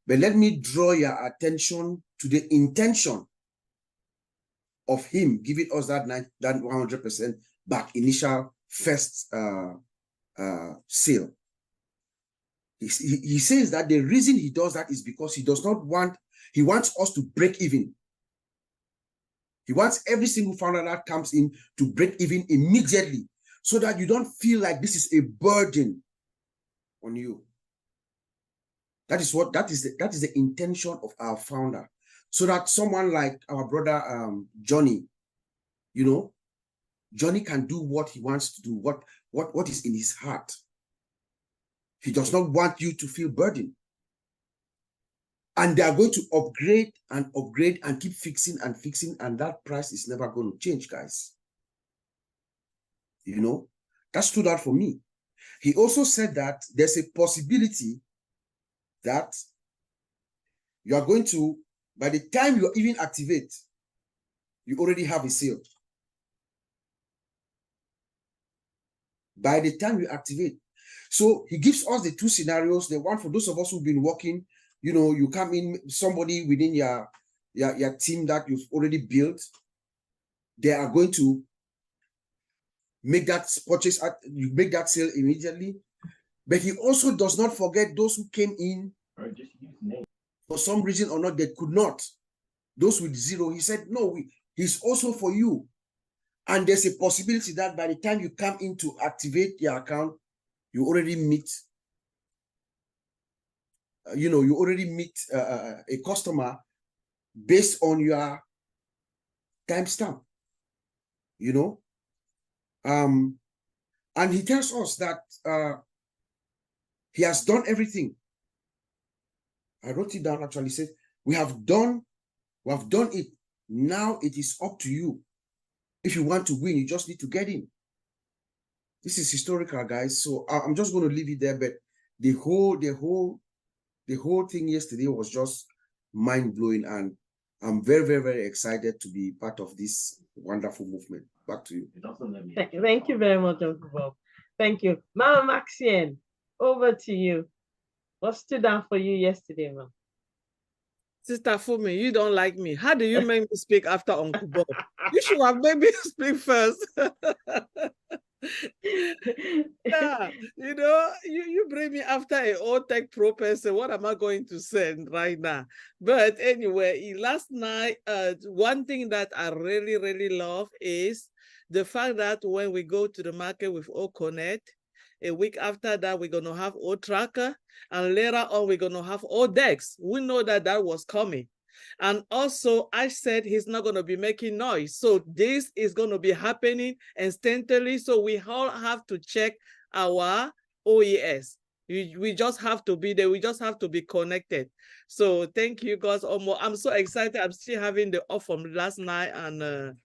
But let me draw your attention to the intention of him giving us that 100% back, initial first sale. He says that the reason he does that is because he wants us to break even. He wants every single founder that comes in to break even immediately so that you don't feel like this is a burden on you. That is the intention of our founder. So that someone like our brother Johnny, Johnny can do what he wants to do, what is in his heart. He does not want you to feel burdened. And they are going to upgrade and keep fixing, and that price is never going to change, guys. That stood out for me. He also said that there's a possibility that you are going to, by the time you even activate, you already have a sale. By the time you activate. So he gives us the two scenarios. The one for those of us who've been working, you come in, somebody within your team that you've already built, they are going to make that purchase, you make that sale immediately. But he also does not forget those who came in for some reason or not, they could not. Those with zero, he said, no, he's also for you. And there's a possibility that by the time you come in to activate your account, you already meet, a customer based on your timestamp, and he tells us that he has done everything. I wrote it down actually. He said, we have done it. Now it is up to you. If you want to win, you just need to get in. This is historical, guys. So I'm just going to leave it there. But the whole thing yesterday was just mind-blowing, and I'm very, very, very excited to be part of this wonderful movement. Back to you. Thank you very much, Uncle Bob. Thank you. Mama Maxine, over to you. What stood out for you yesterday, ma'am? Sister Fumi, you don't like me. How do you make me speak after Uncle Bob? You should have made me speak first. Yeah, you bring me after an old tech pro person. What am I going to say right now? But anyway, last night, one thing that I really, really love is the fact that when we go to the market with OConnect, a week after that, we're going to have O-Tracker, and later on, we're going to have O-Dex. We know that was coming. And also, I said he's not going to be making noise. So this is going to be happening instantly. So we all have to check our OES. We just have to be there. We just have to be connected. So thank you, guys. I'm so excited. I'm still having the off from last night, and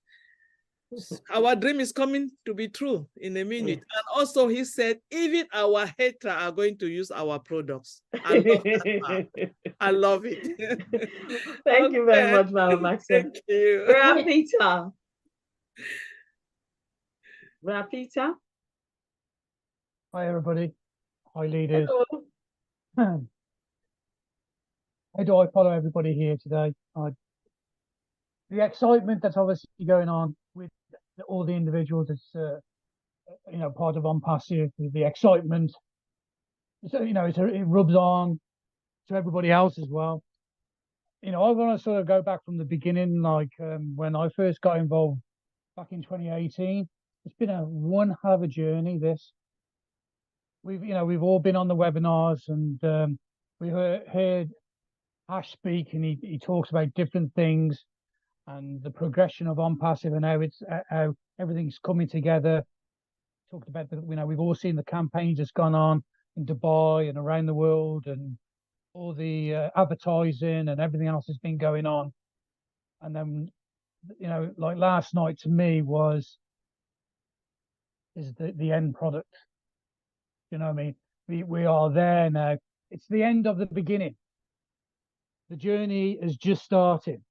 our dream is coming to be true in a minute. And also he said, even our haters are going to use our products. I love that. I love it. Thank you very much, Mama Maxine. Thank you. Rapita. Rapita. Hi, everybody. Hi, leaders. Hello. How do I follow everybody here today? The excitement that's obviously going on with all the individuals that's part of OnPassive, the excitement. So it rubs on to everybody else as well. I want to sort of go back from the beginning, like when I first got involved back in 2018. It's been one hell of a journey. We've all been on the webinars, and we heard Ash speak, and he talks about different things and the progression of OnPassive and how everything's coming together. Talked about we've all seen the campaigns that's gone on in Dubai and around the world, and all the advertising and everything else that's been going on. And then, like last night to me is the end product. You know what I mean? We are there now. It's the end of the beginning. The journey has just started.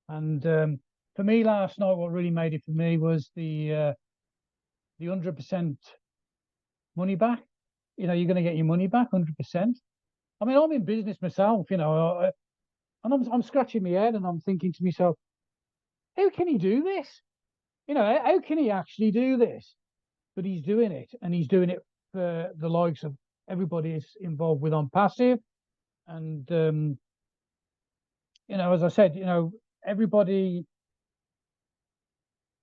And for me last night, what really made it for me was the 100% money back. You're going to get your money back 100%. I mean, I'm in business myself, and I'm scratching my head and I'm thinking to myself, how can he do this? How can he actually do this? But he's doing it, and he's doing it for the likes of everybody is involved with On Passive. And, you know, as I said, you know, everybody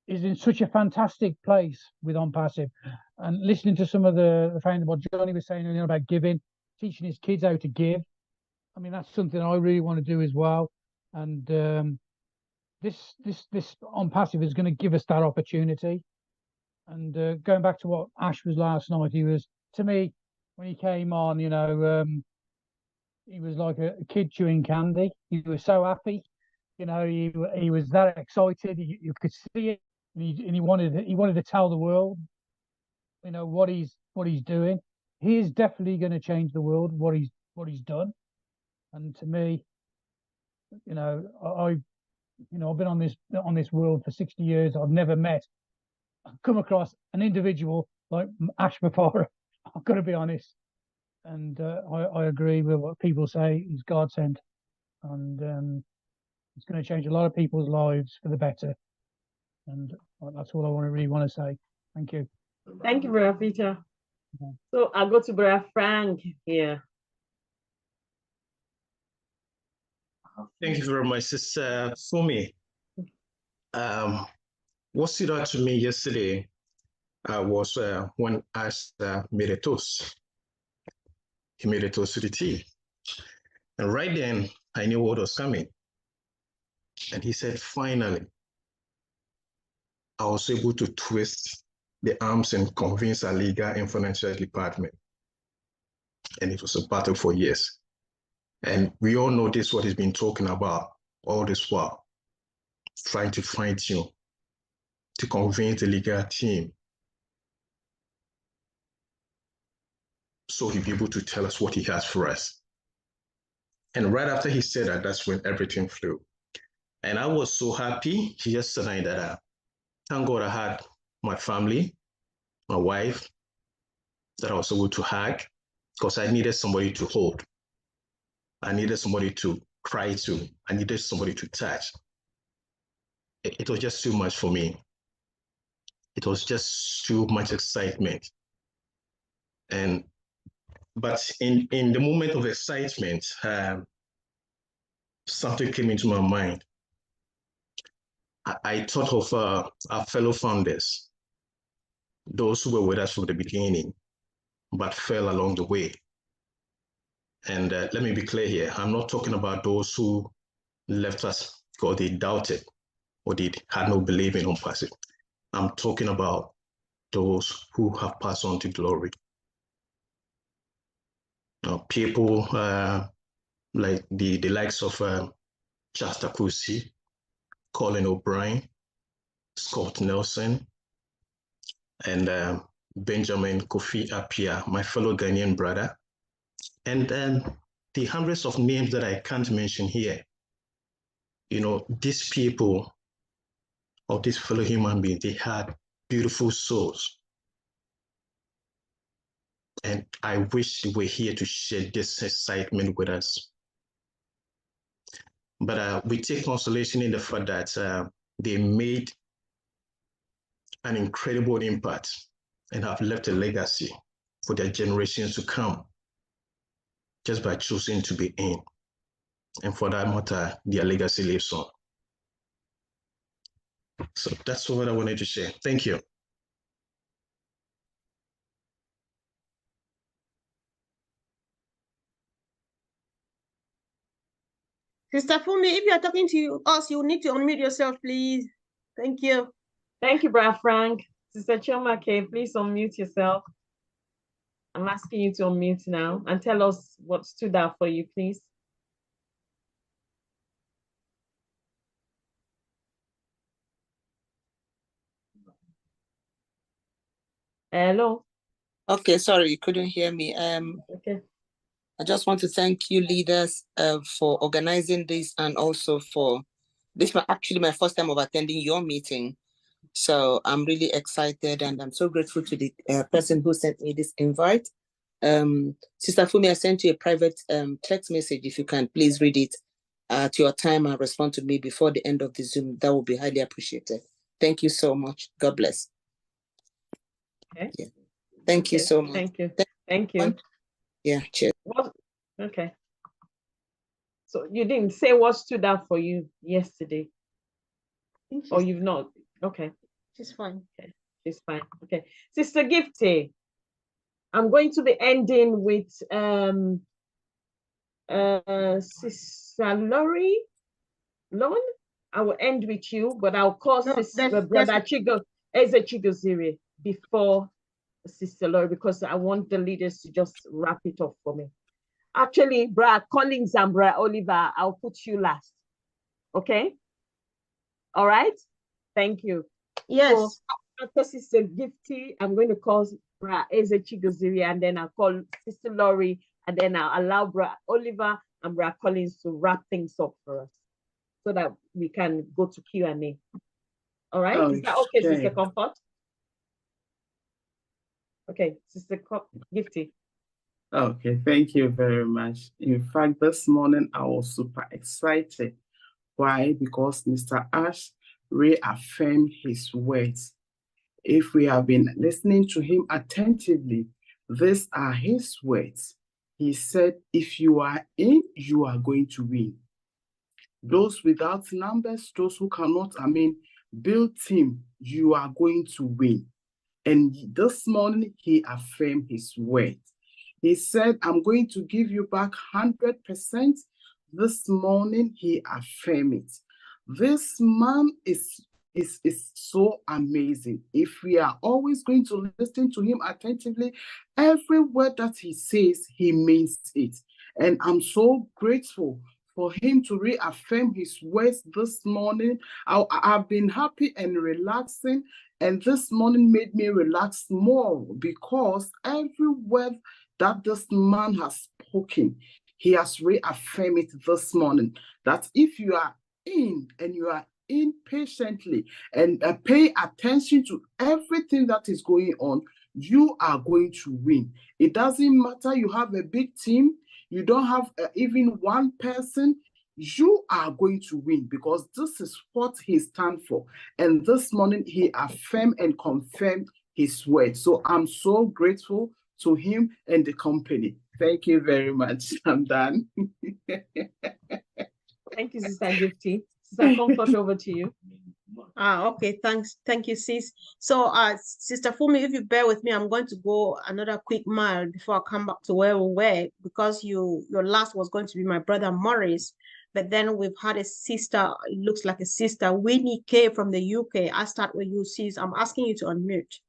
is in such a fantastic place with On Passive. And listening to some of the founder, what Johnny was saying earlier about giving, teaching his kids how to give. I mean, that's something I really want to do as well. And this On Passive is going to give us that opportunity. And going back to what Ash was last night, he was, to me, when he came on, you know, he was like a kid chewing candy. He was so happy, you know. He was that excited. You could see it, and he wanted to tell the world, you know, what he's doing. He is definitely going to change the world. What he's done, and to me, you know, I've been on this world for 60 years. I've never come across an individual like Ash Bafara. I've got to be honest. And I agree with what people say. He's God sent, and it's going to change a lot of people's lives for the better. And that's all I really want to say. Thank you. Thank you, Brother Peter. So I'll go to Brother Frank here. Thank you very much, Sister Fumi. What stood out to me yesterday was when Ash made a toast. He made a toast to the tea. And right then, I knew what was coming. And he said, finally, I was able to twist the arms and convince our legal and financial department. And it was a battle for years. And we all know this, what he's been talking about all this while, trying to fine tune, to convince the legal team, so he'll be able to tell us what he has for us. And right after he said that, that's when everything flew. And I was so happy yesterday that thank God I had my family, my wife, that I was able to hug, because I needed somebody to hold. I needed somebody to cry to. I needed somebody to touch. It was just too much for me. It was just too much excitement. But in the moment of excitement, something came into my mind. I thought of our fellow founders, those who were with us from the beginning, but fell along the way. And let me be clear here. I'm not talking about those who left us because they doubted or they had no belief in On Passive. I'm talking about those who have passed on to glory. People like the likes of Shasta Kusi, Colin O'Brien, Scott Nelson, and Benjamin Kofi Appiah, my fellow Ghanaian brother, and the hundreds of names that I can't mention here. You know, these people, or these fellow human beings, they had beautiful souls. And I wish they were here to share this excitement with us. But we take consolation in the fact that they made an incredible impact and have left a legacy for their generations to come just by choosing to be in. And for that matter, their legacy lives on. So that's what I wanted to share. Thank you. Sister Fumi, if you are talking to us, you need to unmute yourself, please. Thank you. Thank you, Brother Frank. Sister Chiomake, please unmute yourself. I'm asking you to unmute now and tell us what stood out for you, please. Hello. Okay, sorry, you couldn't hear me. Okay. I just want to thank you leaders for organizing this, and also for this actually my first time of attending your meeting. So I'm really excited, and I'm so grateful to the person who sent me this invite. Sister Fumi, I sent you a private text message. If you can, please read it at your time and respond to me before the end of the Zoom. That would be highly appreciated. Thank you so much. God bless. Okay. Yeah. Thank you so much. Thank you. Thank you. Yeah, cheers. Okay. So you didn't say what stood out for you yesterday, or you've not? Okay. She's fine. Okay, she's fine. Okay, Sister Gifty, I'm going to be ending with Sister Lori. Lon, I will end with you, but I'll call Sister Brother Chigo Eze Chigoziri before Sister Lori, because I want the leaders to just wrap it up for me. Actually, Brother Collins and Brother Oliver, I'll put you last. Okay? All right? Thank you. Yes. So after Sister Gifty, I'm going to call Brother Eze Chigoziri, and then I'll call Sister Lori, and then I'll allow Brother Oliver and Brother Collins to wrap things up for us, so that we can go to Q&A. All right? Is that okay, Sister Comfort? Okay, Sister Gifty. Okay, thank you very much. In fact, this morning I was super excited. Why? Because Mr. Ash reaffirmed his words. If we have been listening to him attentively, these are his words. He said, if you are in, you are going to win. Those without numbers, those who cannot, build team, you are going to win. And this morning, he affirmed his word. He said, I'm going to give you back 100%. This morning, he affirmed it. This man is so amazing. If we are always going to listen to him attentively, every word that he says, he means it. And I'm so grateful for him to reaffirm his words this morning. I've been happy and relaxing, and this morning made me relax more, because every word that this man has spoken, he has reaffirmed it this morning, that if you are in and you are in patiently and pay attention to everything that is going on, you are going to win. It doesn't matter you have a big team, you don't have even one person, you are going to win, because this is what he stands for. And this morning he affirmed and confirmed his word. So I'm so grateful to him and the company. Thank you very much. I'm done. Thank you, Sister Gifty. Sister Comfort, over to you. Okay, thanks. Thank you, sis. So, Sister Fumi, if you bear with me, I'm going to go another quick mile before I come back to where we were, because your last was going to be my brother Morris, but then we've had a sister, it looks like a sister, Winnie K from the UK. I'll start with you, sis. I'm asking you to unmute.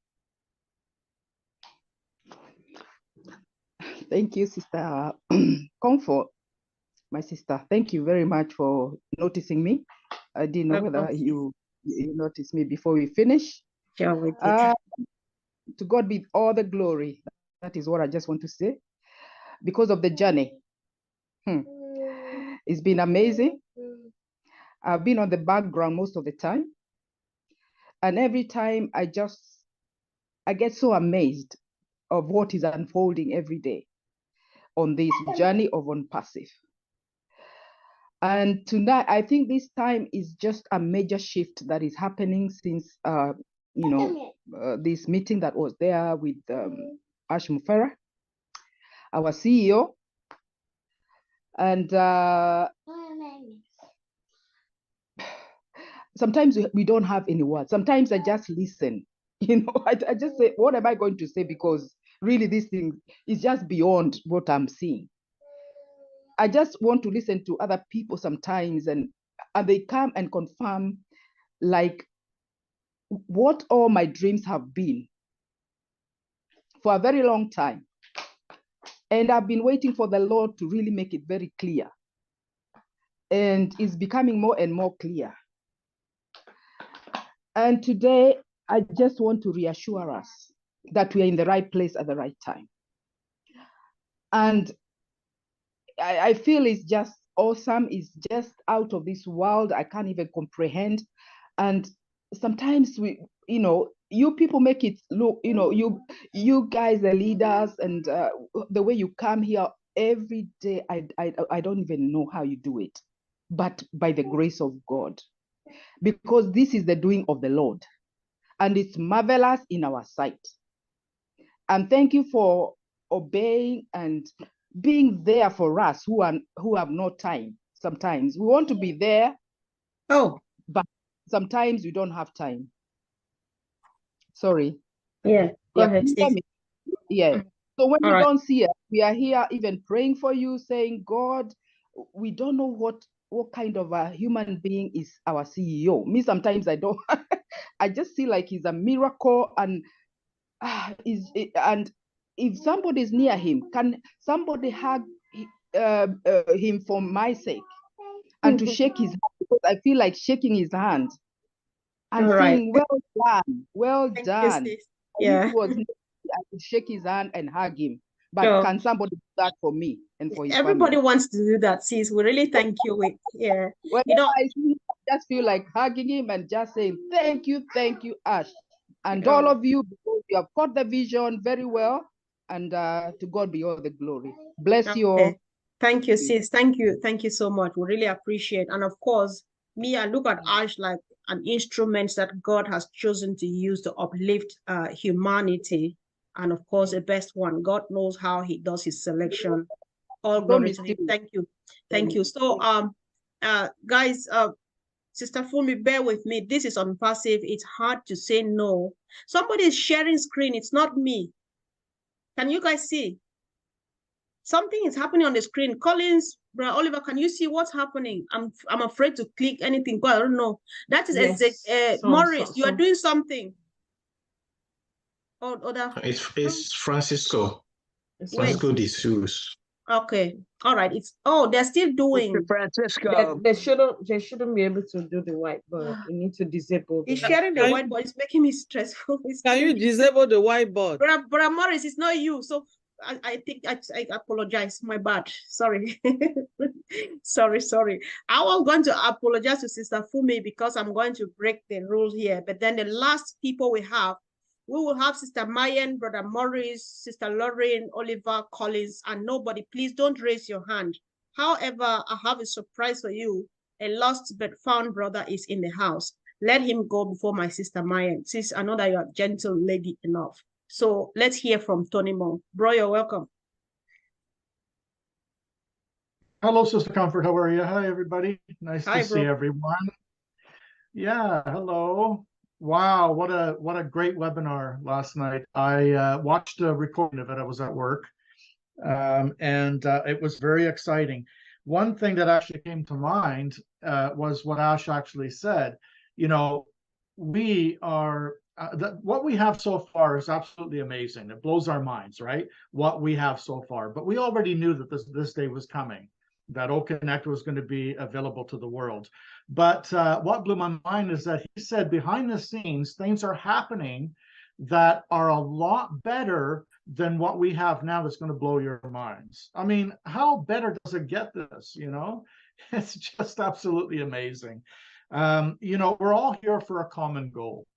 Thank you, Sister Comfort, my sister. Thank you very much for noticing me. I didn't know whether you noticed me before we finish. Yeah, we did. To God be all the glory. That is what I just want to say. Because of the journey. It's been amazing. I've been on the background most of the time. And every time I get so amazed of what is unfolding every day on this journey of OnPassive. And tonight, I think this time is just a major shift that is happening since, this meeting that was there with Ash Mufera, our CEO. And sometimes we don't have any words. Sometimes I just listen. I just say, what am I going to say? Because really this thing is just beyond what I'm seeing. I just want to listen to other people sometimes, and they come and confirm like what all my dreams have been for a very long time. And I've been waiting for the Lord to really make it very clear. And it's becoming more and more clear. And today, I just want to reassure us that we are in the right place at the right time. And I feel it's just awesome. It's just out of this world. I can't even comprehend. And sometimes you people make it look, you guys, the leaders, and the way you come here every day, I don't even know how you do it, but by the grace of God, because this is the doing of the Lord, and it's marvelous in our sight. And thank you for obeying and being there for us who have no time. Sometimes we want to be there, but sometimes we don't have time. Sorry. Yeah, go ahead, can you hear Steve. me? Yeah. So when All you right. don't see us, we are here even praying for you, saying, God, we don't know what kind of a human being is our CEO. Me, sometimes I don't, I just see like he's a miracle, and and if somebody is near him, can somebody hug him for my sake and to shake his hand, because I feel like shaking his hand and All right. saying, well done, well Thank you, done. sis. And Yeah. if it was me, I would shake his hand and hug him. But Sure. can somebody do that for me and for his Everybody family? wants to do that, sis. We really thank you. Yeah. Whenever You know, I see him, I just feel like hugging him and just saying, thank you, Ash. And all of you, because you have caught the vision very well. And to God be all the glory. Bless you all. okay. Thank you, sis. Thank you. Thank you so much. We really appreciate. And of course, me, I look at Ash like an instrument that God has chosen to use to uplift humanity. And of course, the best one. God knows how he does his selection. All glory to him. Thank you. Thank you. So, guys, Sister Fumi, bear with me. This is on passive. It's hard to say no. Somebody is sharing screen. It's not me. Can you guys see? Something is happening on the screen. Collins, Brother Oliver, can you see what's happening? I'm afraid to click anything, but I don't know. That is Yes, Morris. You are doing something. It's Francisco. Francisco de Jesus. Okay. All right. They're still doing. Francisco. They shouldn't be able to do the whiteboard. We need to disable. He's sharing the whiteboard. It's making me stressful. Can you disable the whiteboard? Brother Morris, it's not you. So I think I apologize. My bad. Sorry. sorry. I was going to apologize to Sister Fumi because I'm going to break the rule here. But then the last people we will have Sister Mayen, Brother Morris, Sister Lauren, Oliver, Collins, and nobody. Please don't raise your hand. However, I have a surprise for you. A lost but found brother is in the house. Let him go before my Sister Mayen. Sis, I know that you're a gentle lady enough. So let's hear from Tony Mo. Bro, you're welcome. Hello, Sister Comfort. How are you? Hi, everybody. Nice to see everyone. Yeah, hello. Wow, what a great webinar last night. I watched a recording of it. I was at work, and it was very exciting. One thing that actually came to mind was what Ash actually said. You know, we are what we have so far is absolutely amazing. It blows our minds, right? What we have so far, but we already knew that this day was coming, that OConnect was going to be available to the world. But what blew my mind is that he said behind the scenes, things are happening that are a lot better than what we have now that's going to blow your minds. I mean, how better does it get this, you know? It's just absolutely amazing. You know, we're all here for a common goal.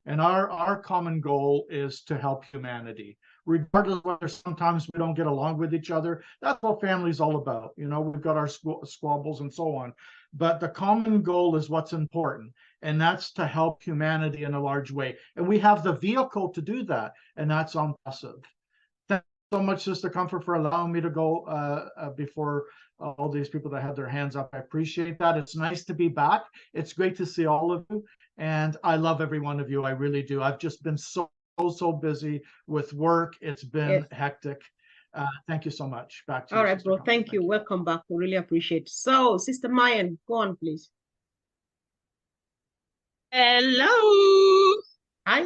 And our common goal is to help humanity, regardless of whether sometimes we don't get along with each other. That's what family's all about. You know, we've got our squabbles and so on. But the common goal is what's important, and that's to help humanity in a large way. And we have the vehicle to do that, and that's on passive. Thank you so much, Sister Comfort, for allowing me to go before all these people that had their hands up. I appreciate that. It's nice to be back. It's great to see all of you. And I love every one of you. I really do. I've just been so busy with work. It's been hectic. Thank you so much. Back to you. All right, bro. Thank you. Welcome back. We really appreciate it. So, Sister Mayen, go on, please. Hello. Hi.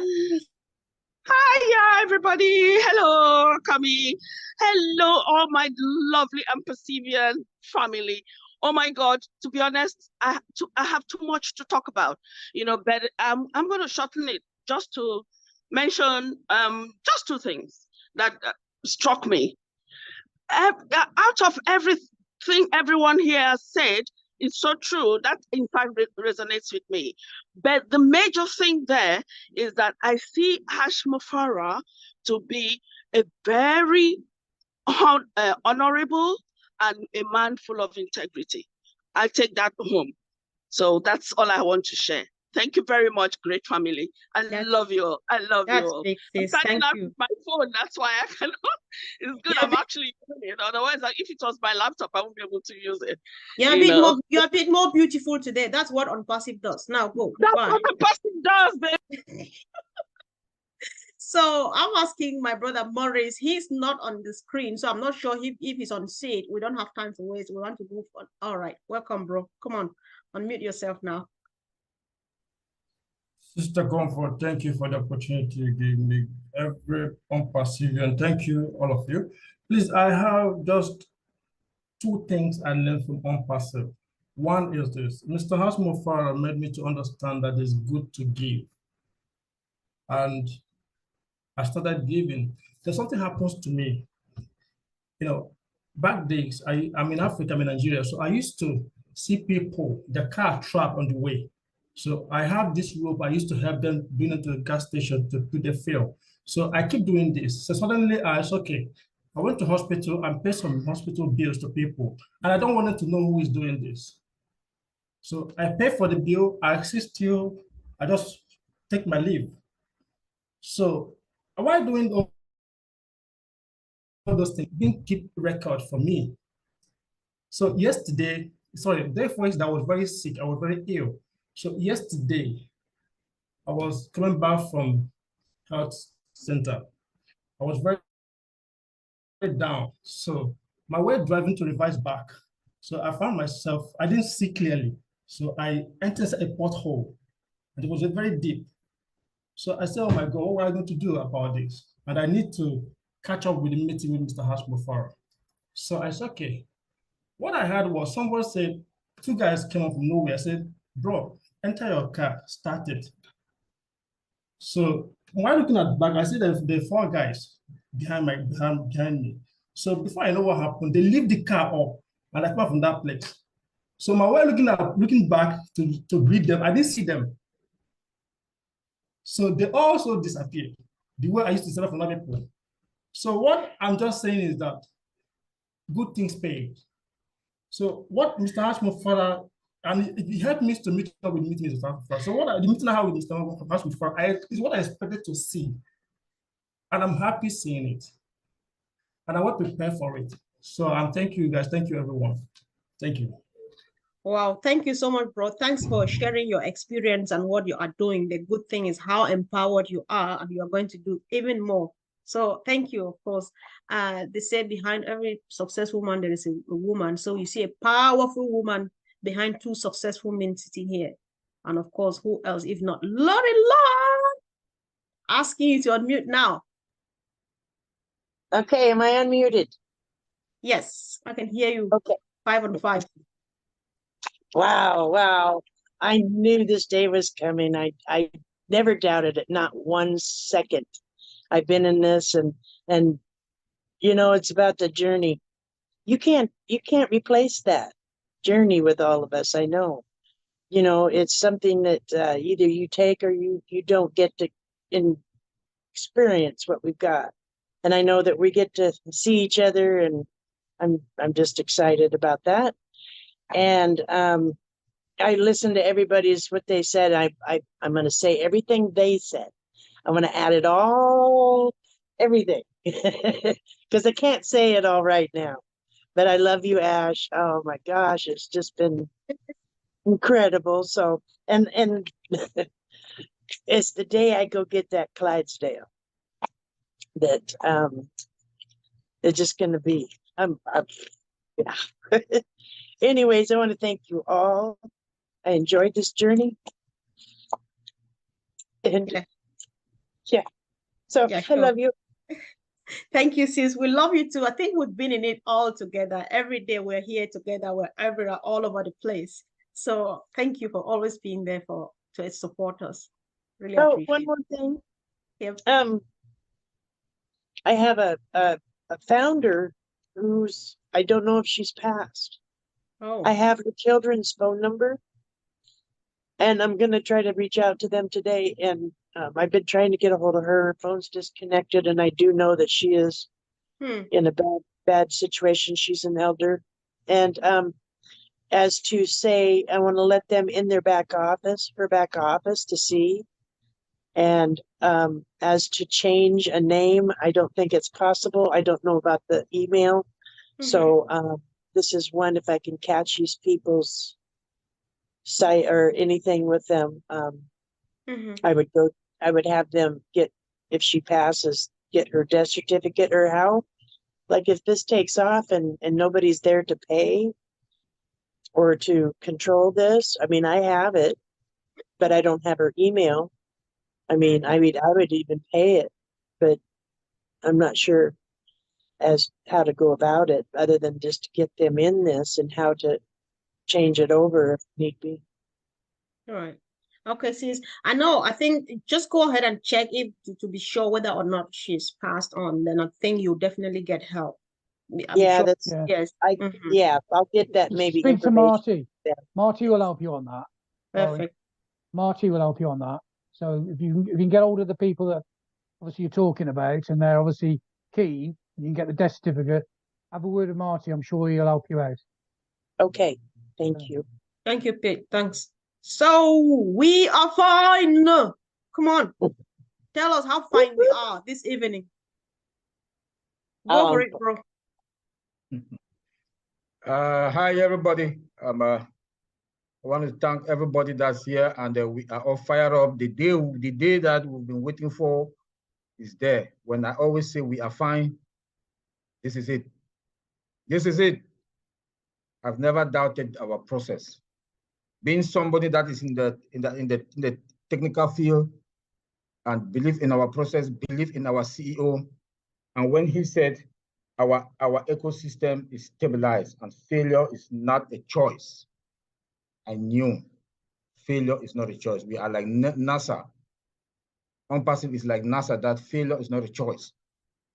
Hiya, everybody. Hello, Kami. Hello, all my lovely and perseverant family. Oh my God, to be honest, I have too much to talk about, you know, but I'm going to shorten it just to mention just two things that struck me. Out of everything everyone here has said, it's so true. That in fact resonates with me. But the major thing there is that I see Ash Mufara to be a very honorable and a man full of integrity. I take that home. So that's all I want to share. Thank you very much, great family. I love you all. I love you all. Big, I'm sis. typing Thank out you. with my phone. That's why I cannot. It's good. I'm actually doing it. Otherwise, if it was my laptop, I wouldn't be able to use it. You're a bit more beautiful today. That's what Unpassive does. Now go. That's Bye. what Unpassive does, babe. So I'm asking my brother Maurice. He's not on the screen, so I'm not sure if he's on stage. We don't have time to wait. We want to move on. All right, welcome, bro. Come on, unmute yourself now. Sister Comfort, thank you for the opportunity you gave me. Every Unpassive, and thank you, all of you. Please, I have just two things I learned from Unpassive. One is this: Mr. Hasmo Farah made me to understand that it's good to give. And I started giving. Then something happens to me. You know, back days, I'm in Africa, I'm in Nigeria, so I used to see people, the car trapped on the way. So I have this rope, I used to help them bring into the gas station to put the fuel. So I keep doing this. So suddenly I was okay. I went to hospital and paid some hospital bills to people, and I don't want them to know who is doing this. So I pay for the bill, I assist you, I just take my leave. So while doing all those things, didn't keep record for me. So yesterday, sorry, therefore that I was very sick, I was very ill. So yesterday, I was coming back from health center. I was very down. So my way driving to revise back. So I found myself, I didn't see clearly. So I entered a pothole, and it was very deep. So I said, oh my God, what am I going to do about this? And I need to catch up with the meeting with Mr. Hasmo Farah. So I said, okay. What I heard was someone said, two guys came up from nowhere. I said, bro, enter your car, start it. So while looking at the back, I see that there are four guys behind me. So before I know what happened, they leave the car up and I come from that place. So my way looking back to greet them, I didn't see them. So they also disappeared, the way I used to set up for other people. So what I'm just saying is that good things pay. So what Mr. Hasmo Farah, and it helped me to meet up with Mr. Farah. So the meeting I have with Mr. Hasmo Farah is what I expected to see. And I'm happy seeing it. And I want to prepare for it. So thank you guys. Thank you, everyone. Thank you. Wow, thank you so much, bro. Thanks for sharing your experience and what you are doing. The good thing is how empowered you are, and you are going to do even more. So thank you, of course. They say behind every successful man, there is a woman. So you see a powerful woman behind two successful men sitting here. And of course, who else if not Lori Lord? Asking you to unmute now. Okay, am I unmuted? Yes, I can hear you. Okay. 5 on 5. Wow. I knew this day was coming. I never doubted it, not 1 second. I've been in this and you know, it's about the journey. You can't replace that journey with all of us. I know. You know, it's something that either you take or you don't get to experience what we've got. And I know that we get to see each other, and I'm just excited about that. And I listened to everybody's what they said. I'm going to say everything they said. I'm going to add it all, everything, because I can't say it all right now. But I love you, Ash. Oh my gosh, it's just been incredible. So, and it's the day I go get that Clydesdale that they're just going to be. Yeah. Anyways, I want to thank you all. I enjoyed this journey. And yeah. So Yeah, I sure. love you. Thank you, sis. We love you too. I think we've been in it all together. Every day we're here together. We're all over the place. So thank you for always being there to support us. Really appreciate one more thing. Yep. I have a founder who's, I don't know if she's passed. Oh. I have her children's phone number, and I'm going to try to reach out to them today. And I've been trying to get a hold of her. Her phone's disconnected, and I do know that she is in a bad situation. She's an elder. And as to say, I want to let them in their back office, her back office to see. And as to change a name, I don't think it's possible. I don't know about the email. So this is one, if I can catch these people's site or anything with them, I would have them get, if she passes, get her death certificate or how. Like if this takes off and nobody's there to pay or to control this, I mean, I have it, but I don't have her email. I mean, I would even pay it, but I'm not sure as how to go about it other than just to get them in this and how to change it over if need be. All right. Okay, sis. I think just go ahead and check if to be sure whether or not she's passed on. Then I think you'll definitely get help. I'm sure. That's Yes. Yeah, I'll get that Just maybe speak to information. Marty. Yeah. Marty will help you on that. Perfect. Marty will help you on that. So if you can get hold of the people that obviously you're talking about and they're obviously keen, and you can get the death certificate, have a word with Marty. I'm sure he'll help you out. Okay. Thank you. Thank you, Pete. Thanks. So we are fine. Come on. Tell us how fine we are this evening. Go for it, bro. Hi, everybody. I want to thank everybody that's here, and we are all fired up. The day that we've been waiting for is there. When I always say we are fine, this is it. This is it. I've never doubted our process. Being somebody that is in the technical field and believe in our process, believe in our CEO, and when he said our ecosystem is stabilized and failure is not a choice, I knew failure is not a choice. We are like NASA. OnPassive is like NASA, that failure is not a choice.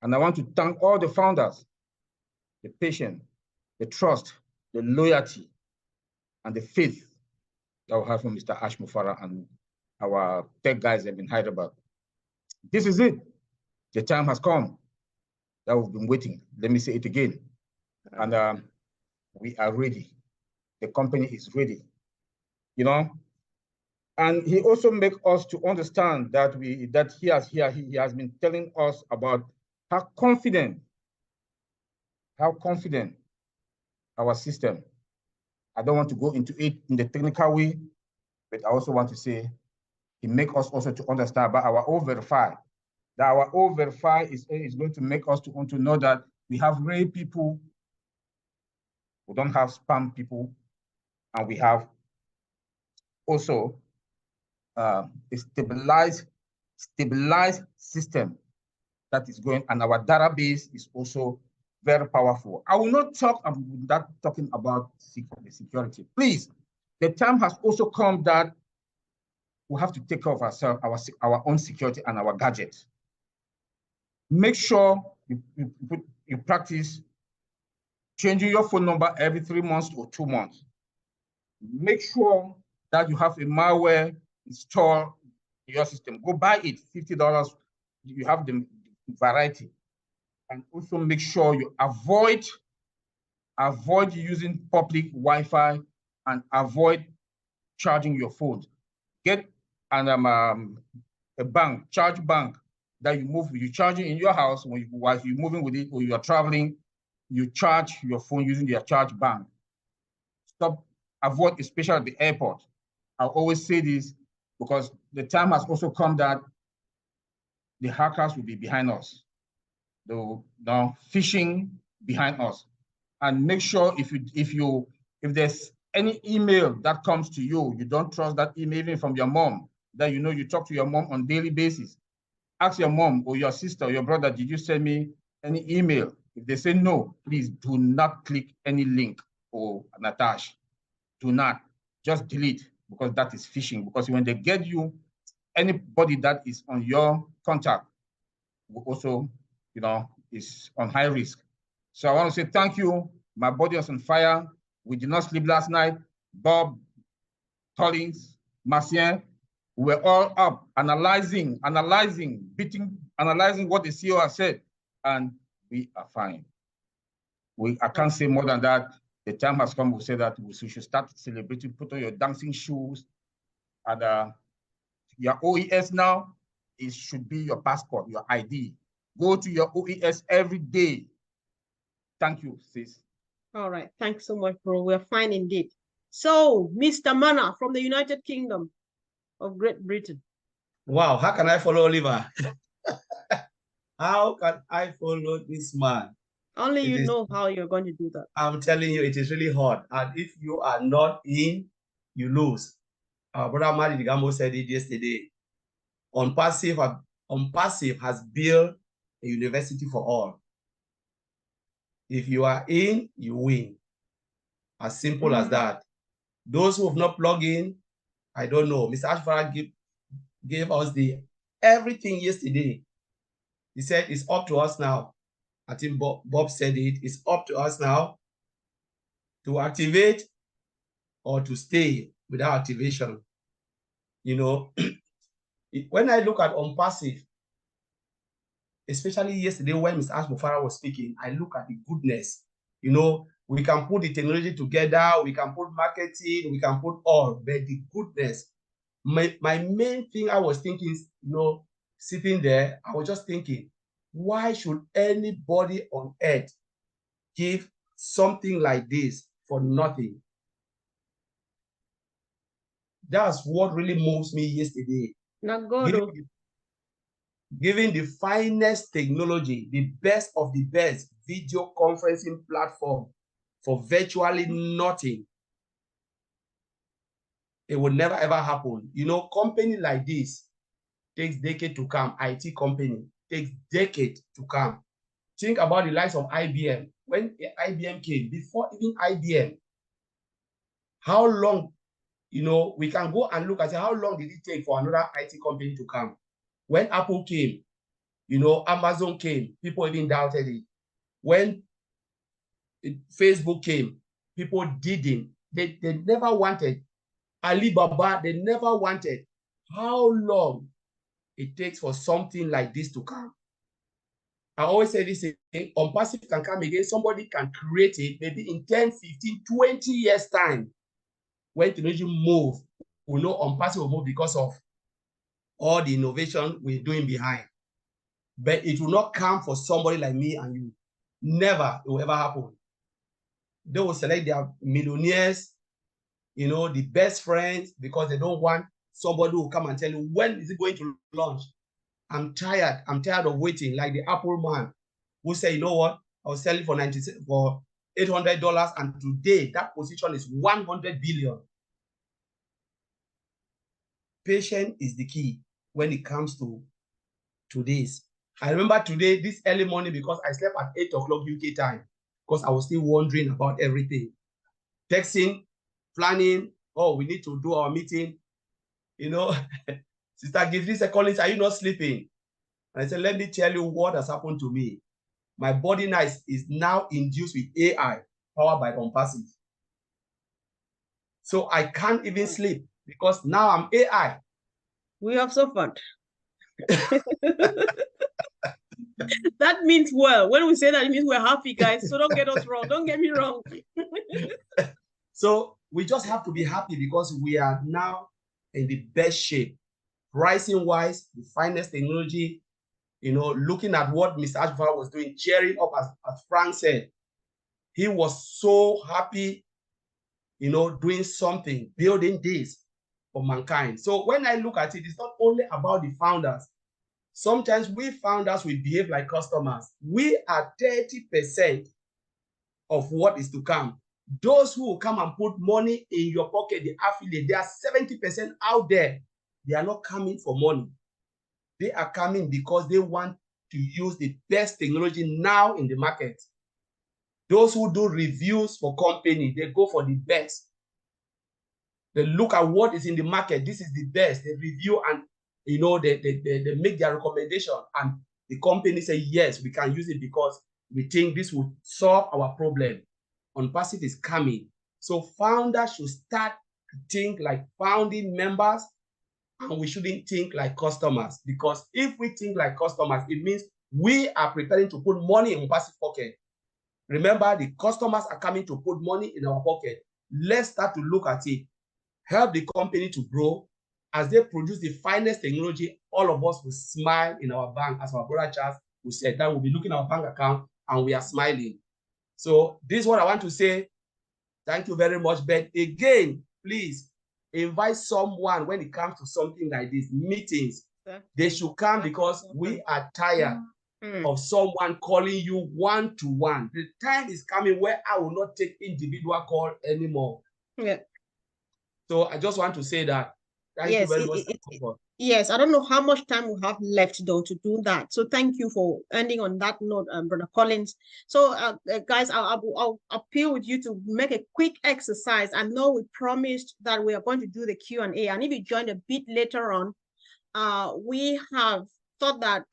And I want to thank all the founders, the patience, the trust, the loyalty, and the faith that we have from Mr. Ash Mufarah and our tech guys in Hyderabad. This is it. The time has come that we've been waiting. Let me say it again. And we are ready. The company is ready. You know, and he also makes us to understand that he has been telling us about how confident our system. I don't want to go into it in the technical way, but I also want to say he makes us also to understand about our O-Verify. That our O-Verify is going to make us to want to know that we have real people, we don't have spam people, and we have also a stabilized system that is going, and our database is also very powerful. I will not talk without talking about the security. Please, the time has also come that we have to take care of ourselves, our own security and our gadgets. Make sure you practice changing your phone number every 3 months or 2 months. Make sure that you have a malware installed in your system. Go buy it, $50. You have the variety. And also make sure you avoid using public Wi-Fi and avoid charging your phone. Get a bank, charge bank that you charge it in your house while you're moving with it or you are traveling, you charge your phone using your charge bank. Avoid, especially at the airport. I always say this because the time has also come that the hackers will be behind us. The phishing behind us. And make sure if there's any email that comes to you, you don't trust that email even from your mom, that you know you talk to your mom on a daily basis. Ask your mom or your sister or your brother, did you send me any email? If they say no, please do not click any link or an attach. Do not, just delete, because that is phishing. Because when they get you, anybody that is on your contact will also, is on high risk. So I want to say thank you. My body was on fire. We did not sleep last night. Bob, Collins, Marcien, we were all up analyzing what the CEO has said, and we are fine. I can't say more than that. the time has come, we say that we should start celebrating, put on your dancing shoes, and your OES now, it should be your passport, your ID. Go to your OES every day. Thank you, sis. All right, thanks so much, bro. We're fine indeed. So, Mr. Mana from the United Kingdom of Great Britain. Wow, how can I follow Oliver? How can I follow this man? Only you know how you're going to do that. I'm telling you, it is really hard. And if you are not in, you lose. Our brother Madi Digamo said it yesterday. OnPassive has built a university for all. If you are in, you win. As simple as that. Those who have not plugged in, I don't know. Mr. Ashfara gave us everything yesterday. He said it's up to us now. I think Bob said it. It's up to us now to activate or to stay without activation. You know, when I look at OnPassive, especially yesterday when Mr. Ashfara was speaking, I look at the goodness. You know, we can put the technology together, we can put marketing, we can put all, but the goodness. My main thing I was thinking is, you know, sitting there, I was just thinking, why should anybody on earth give something like this for nothing? That's what really moves me yesterday. Not good. Giving the finest technology, the best of the best video conferencing platform for virtually nothing. It will never ever happen. You know, company like this takes decades to come. IT company takes decades to come. Think about the likes of IBM. When IBM came, before even IBM, how long, you know, we can go and look and say, how long did it take for another IT company to come? When Apple came, you know, Amazon came, people even doubted it. When Facebook came, people didn't. They never wanted. Alibaba, they never wanted. How long it takes for something like this to come? I always say this, OnPassive can come again. Somebody can create it maybe in 10, 15, 20 years' time. When technology moves, we know OnPassive will move because of all the innovation we're doing behind. But it will not come for somebody like me and you. Never, it will ever happen. They will select their millionaires, you know, the best friends, because they don't want somebody who will come and tell you, when is it going to launch? I'm tired of waiting, like the Apple man who said, you know what, I was selling for $800, and today that position is 100 billion. Patience is the key when it comes to this. I remember today, this early morning, because I slept at 8 o'clock UK time, because I was still wondering about everything. Texting, planning, oh, we need to do our meeting. You know, Sister Giflisa Collins, are you not sleeping? And I said, let me tell you what has happened to me. My body now is now induced with AI, powered by OnPassive. So I can't even sleep because now I'm AI. We have suffered. That means, well, when we say that, it means we're happy, guys. So don't get us wrong. Don't get me wrong. So we just have to be happy because we are now in the best shape. Pricing wise, the finest technology, you know, looking at what Mr. Ashfara was doing, cheering up, as Frank said. He was so happy, you know, doing something, building this for mankind. So when I look at it, it's not only about the founders. Sometimes we founders, we behave like customers. We are 30% of what is to come. Those who will come and put money in your pocket, the affiliate, they are 70% out there. They are not coming for money. They are coming because they want to use the best technology now in the market. Those who do reviews for company, they go for the best. They look at what is in the market. This is the best. They review and, you know, they make their recommendation. And the company say, yes, we can use it because we think this will solve our problem. OnPassive is coming. So founders should start to think like founding members, and we shouldn't think like customers, because if we think like customers, it means we are preparing to put money in OnPassive pocket. Remember, the customers are coming to put money in our pocket. Let's start to look at it. Help the company to grow. As they produce the finest technology, all of us will smile in our bank. As our brother Charles who said that we'll be looking at our bank account and we are smiling. So this is what I want to say. Thank you very much. But again, please invite someone when it comes to something like this, meetings. They should come because we are tired of someone calling you one-to-one. The time is coming where I will not take individual call anymore. Yeah. So I just want to say that. Thank you very much. Yes, I don't know how much time we have left though to do that. So thank you for ending on that note, Brother Collins. So guys, I'll appeal with you to make a quick exercise. I know we promised that we are going to do the Q&A, and if you join a bit later on, we have thought that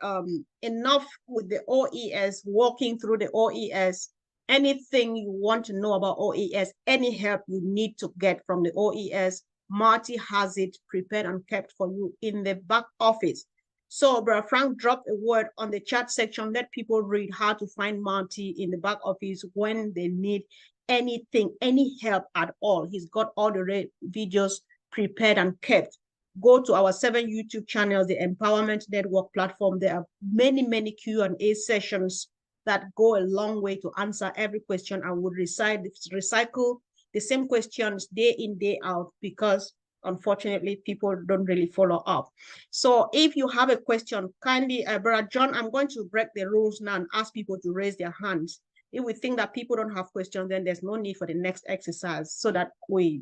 enough with the OES, walking through the OES. Anything you want to know about OES, any help you need to get from the OES, Marty has it prepared and kept for you in the back office. So Brother Frank dropped a word on the chat section. Let people read how to find Marty in the back office when they need anything, any help at all. He's got all the videos prepared and kept. Go to our 7 YouTube channels, the Empowerment Network platform. There are many Q&A sessions that go a long way to answer every question. I would recycle the same questions day in, day out, because unfortunately people don't really follow up. So if you have a question, kindly, Brother John, I'm going to break the rules now and ask people to raise their hands. If we think that people don't have questions, then there's no need for the next exercise, so that we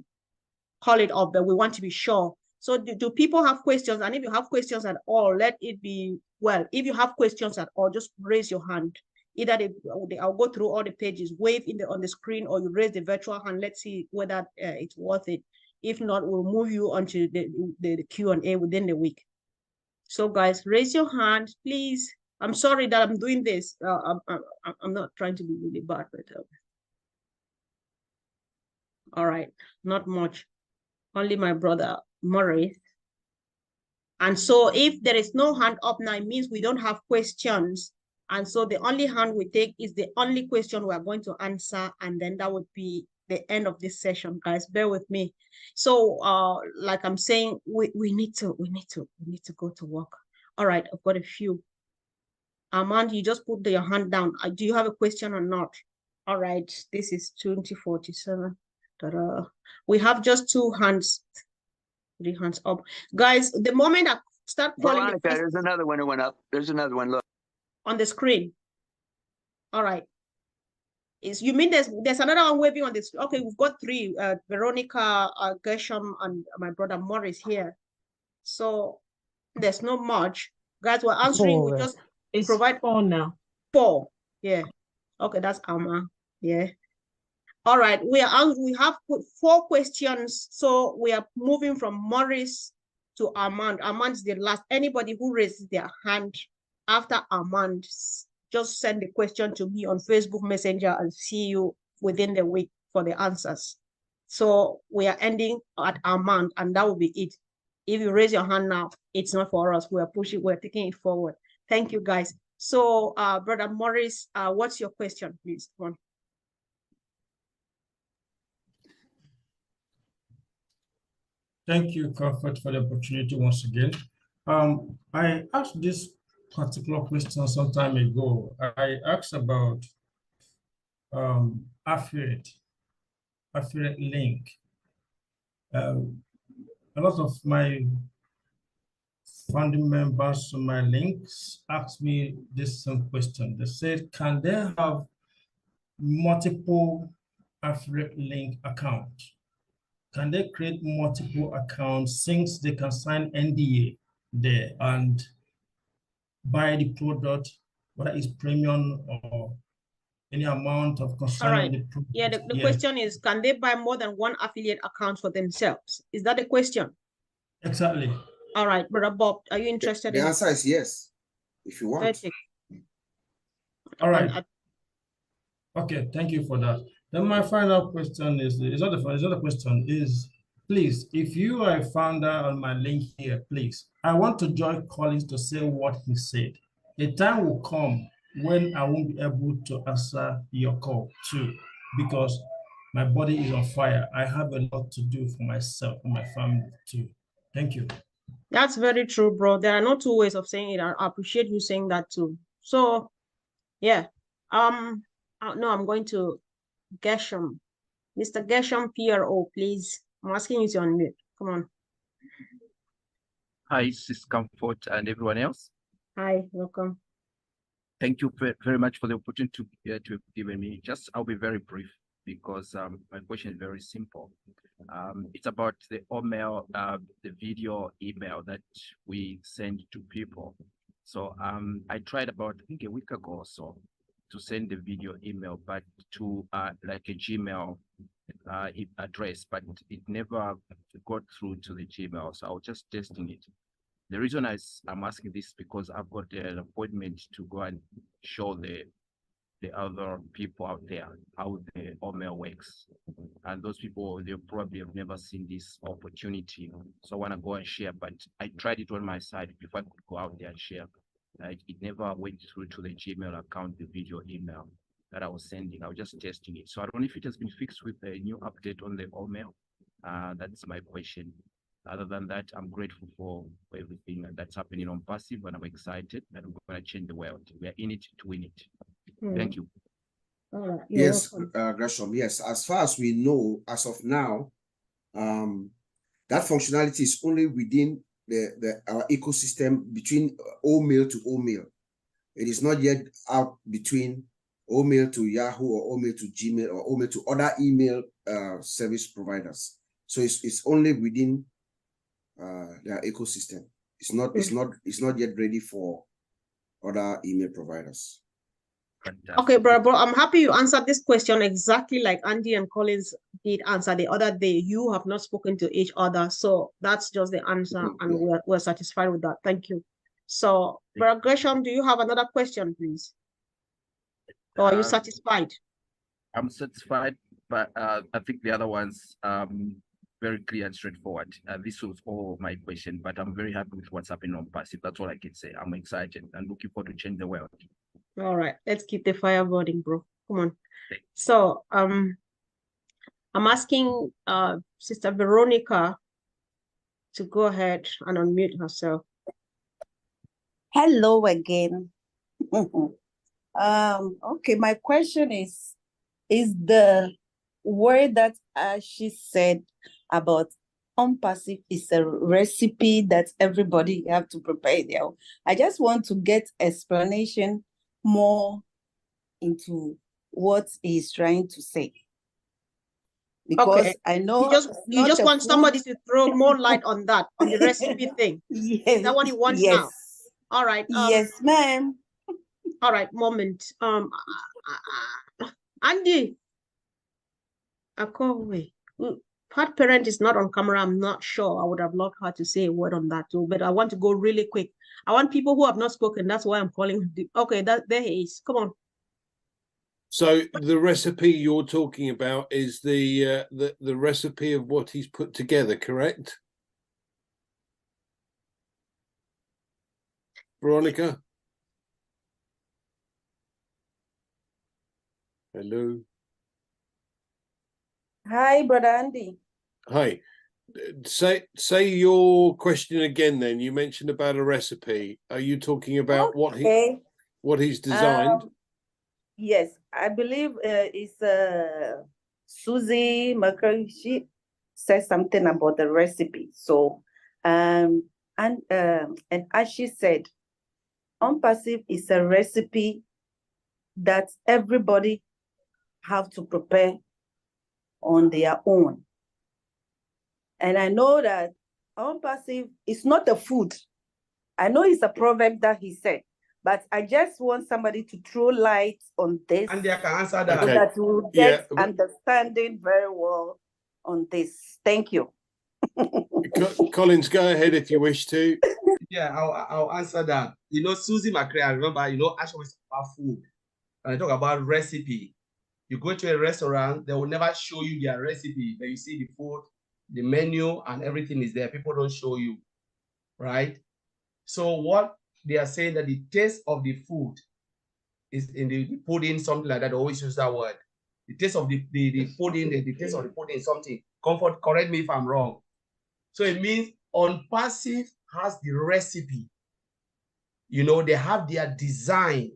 call it off, but we want to be sure. So do people have questions? And if you have questions at all, let it be, well, if you have questions at all, just raise your hand. Either I'll go through all the pages, wave on the screen, or you raise the virtual hand. Let's see whether it's worth it. If not, we'll move you onto the Q&A within the week. So guys, raise your hand, please. I'm sorry that I'm doing this. I'm not trying to be really bad, but all right, not much. Only my brother Maurice. And so if there is no hand up now, it means we don't have questions. And so the only hand we take is the only question we are going to answer, and then that would be the end of this session, guys. Bear with me. So like I'm saying, we need to go to work. All right, I've got a few. Armand, you just put your hand down. Do you have a question or not? All right, this is 2047. We have just 2 hands, 3 hands up. Guys, the moment I start calling, Veronica, there's another one that went up. There's another one, look. On the screen. All right. You mean there's another one waving on this? Okay, we've got 3. Veronica, Gershom, and my brother Morris here. So there's not much. Guys, we're answering. 4, we just provide 4 now. 4. Yeah. Okay, that's Alma. Yeah. All right. We have put 4 questions. So we are moving from Morris to Armand. Armand is the last. Anybody who raises their hand after Armand, just send the question to me on Facebook Messenger and see you within the week for the answers. So we are ending at Armand, and that will be it. If you raise your hand now, it's not for us. We're taking it forward. Thank you, guys. So Brother Morris, what's your question, please? Come on. Thank you, Comfort, for the opportunity once again. I asked this particular question some time ago. I asked about affiliate link. A lot of my founding members on my links asked me this same question. They said, can they have multiple affiliate link accounts? Can they create multiple accounts since they can sign NDA there and buy the product, whether it's premium or any amount of concerning the product? Yeah, the question is, can they buy more than 1 affiliate account for themselves? Is that the question? Exactly. All right, Brother Bob, are you interested? The answer is yes, if you want. All right. Okay, thank you for that. Then my final question is please, if you are a founder on my link here, please, I want to join Collins to say what he said. A time will come when I won't be able to answer your call too, because my body is on fire. I have a lot to do for myself and my family too. Thank you. That's very true, bro. There are no two ways of saying it. I appreciate you saying that too. So, yeah. No, I'm going to Gershom. Mr. Gershom, PRO, please. I'm asking you to unmute. Come on. Hi, Sis Comfort and everyone else. Hi, welcome. Thank you very much for the opportunity to have given me. I'll be very brief because my question is very simple. It's about the email, the video email that we send to people. So I tried about, I think, a week ago or so to send the video email, but to like a Gmail address, but it never got through to the Gmail. So I was just testing it. The reason I'm asking this because I've got an appointment to go and show the other people out there how the email works. And those people, they probably have never seen this opportunity. So I want to go and share, but I tried it on my side if I could go out there and share. It never went through to the Gmail account, the video email that I was sending. I was just testing it. So I don't know if it has been fixed with a new update on the email. That's my question. Other than that, I'm grateful for everything that's happening on Passive, and I'm excited that we're going to change the world. We are in it to win it. Thank you. Yes, Gresham. Yes, as far as we know, as of now, that functionality is only within our ecosystem between OMail to OMail. It is not yet out between OMail to Yahoo or OMail to Gmail or OMail to other email service providers. So it's only within their ecosystem. It's not yet ready for other email providers. Okay, bro, I'm happy you answered this question exactly like Andy and Collins did answer the other day. You have not spoken to each other, so that's just the answer, and we're satisfied with that. Thank you. So, Brother Gresham, do you have another question, please? Or are you satisfied? I'm satisfied, but I think the other ones very clear and straightforward. This was all my question, but I'm very happy with what's happening on Passive. That's all I can say. I'm excited and looking forward to change the world. All right, let's keep the fire burning, bro. Come on. So, I'm asking Sister Veronica to go ahead and unmute herself. Hello again. Okay, my question is the word that she said about Passive is a recipe that everybody have to prepare their own. I just want to get explanation more into what he's trying to say. Because okay. I know you just want somebody to throw more light on that, on the recipe thing. Yes. Is that what you want now? All right. Yes, ma'am. All right, moment. Andy. Part parent is not on camera. I'm not sure. I would have loved her to say a word on that too, but I want to go really quick. I want people who have not spoken. That's why I'm calling. Okay, there he is. Come on. So the recipe you're talking about is the recipe of what he's put together, correct? Veronica? Hello. Hi, Brother Andy. Hi. Say your question again then. You mentioned about a recipe. Are you talking about what he's designed? Yes, I believe it's Susie Mercury. She said something about the recipe. So and as she said, Passive is a recipe that everybody have to prepare on their own. And I know that Passive is not a food. I know it's a proverb that he said, but I just want somebody to throw light on this. And they can answer that. So that we'll get understanding very well on this. Thank you. Collins, go ahead if you wish to. Yeah, I'll answer that. You know, Susie McCray, I remember, you know, Ash always talk about food. And I talk about recipe. You go to a restaurant, they will never show you their recipe, but you see the food, the menu, and everything is there. People don't show you, right? So what they are saying that the taste of the food is in the pudding, something like that. They always use that word. The taste of the pudding, the taste of the pudding is something. Comfort, correct me if I'm wrong. So it means OnPassive has the recipe. You know, they have their design.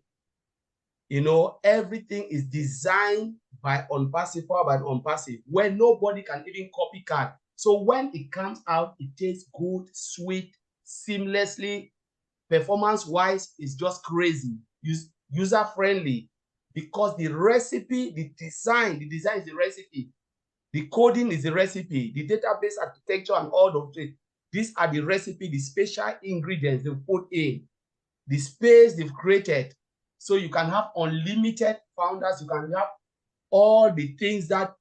You know, everything is designed by OnPassive, powered by OnPassive, where nobody can even copycat. So when it comes out, it tastes good, sweet, seamlessly, performance-wise, it's just crazy, user-friendly, because the recipe, the design is the recipe, the coding is the recipe, the database architecture and all of it. These are the recipe, the special ingredients they put in, the space they've created. So you can have unlimited founders, you can have all the things that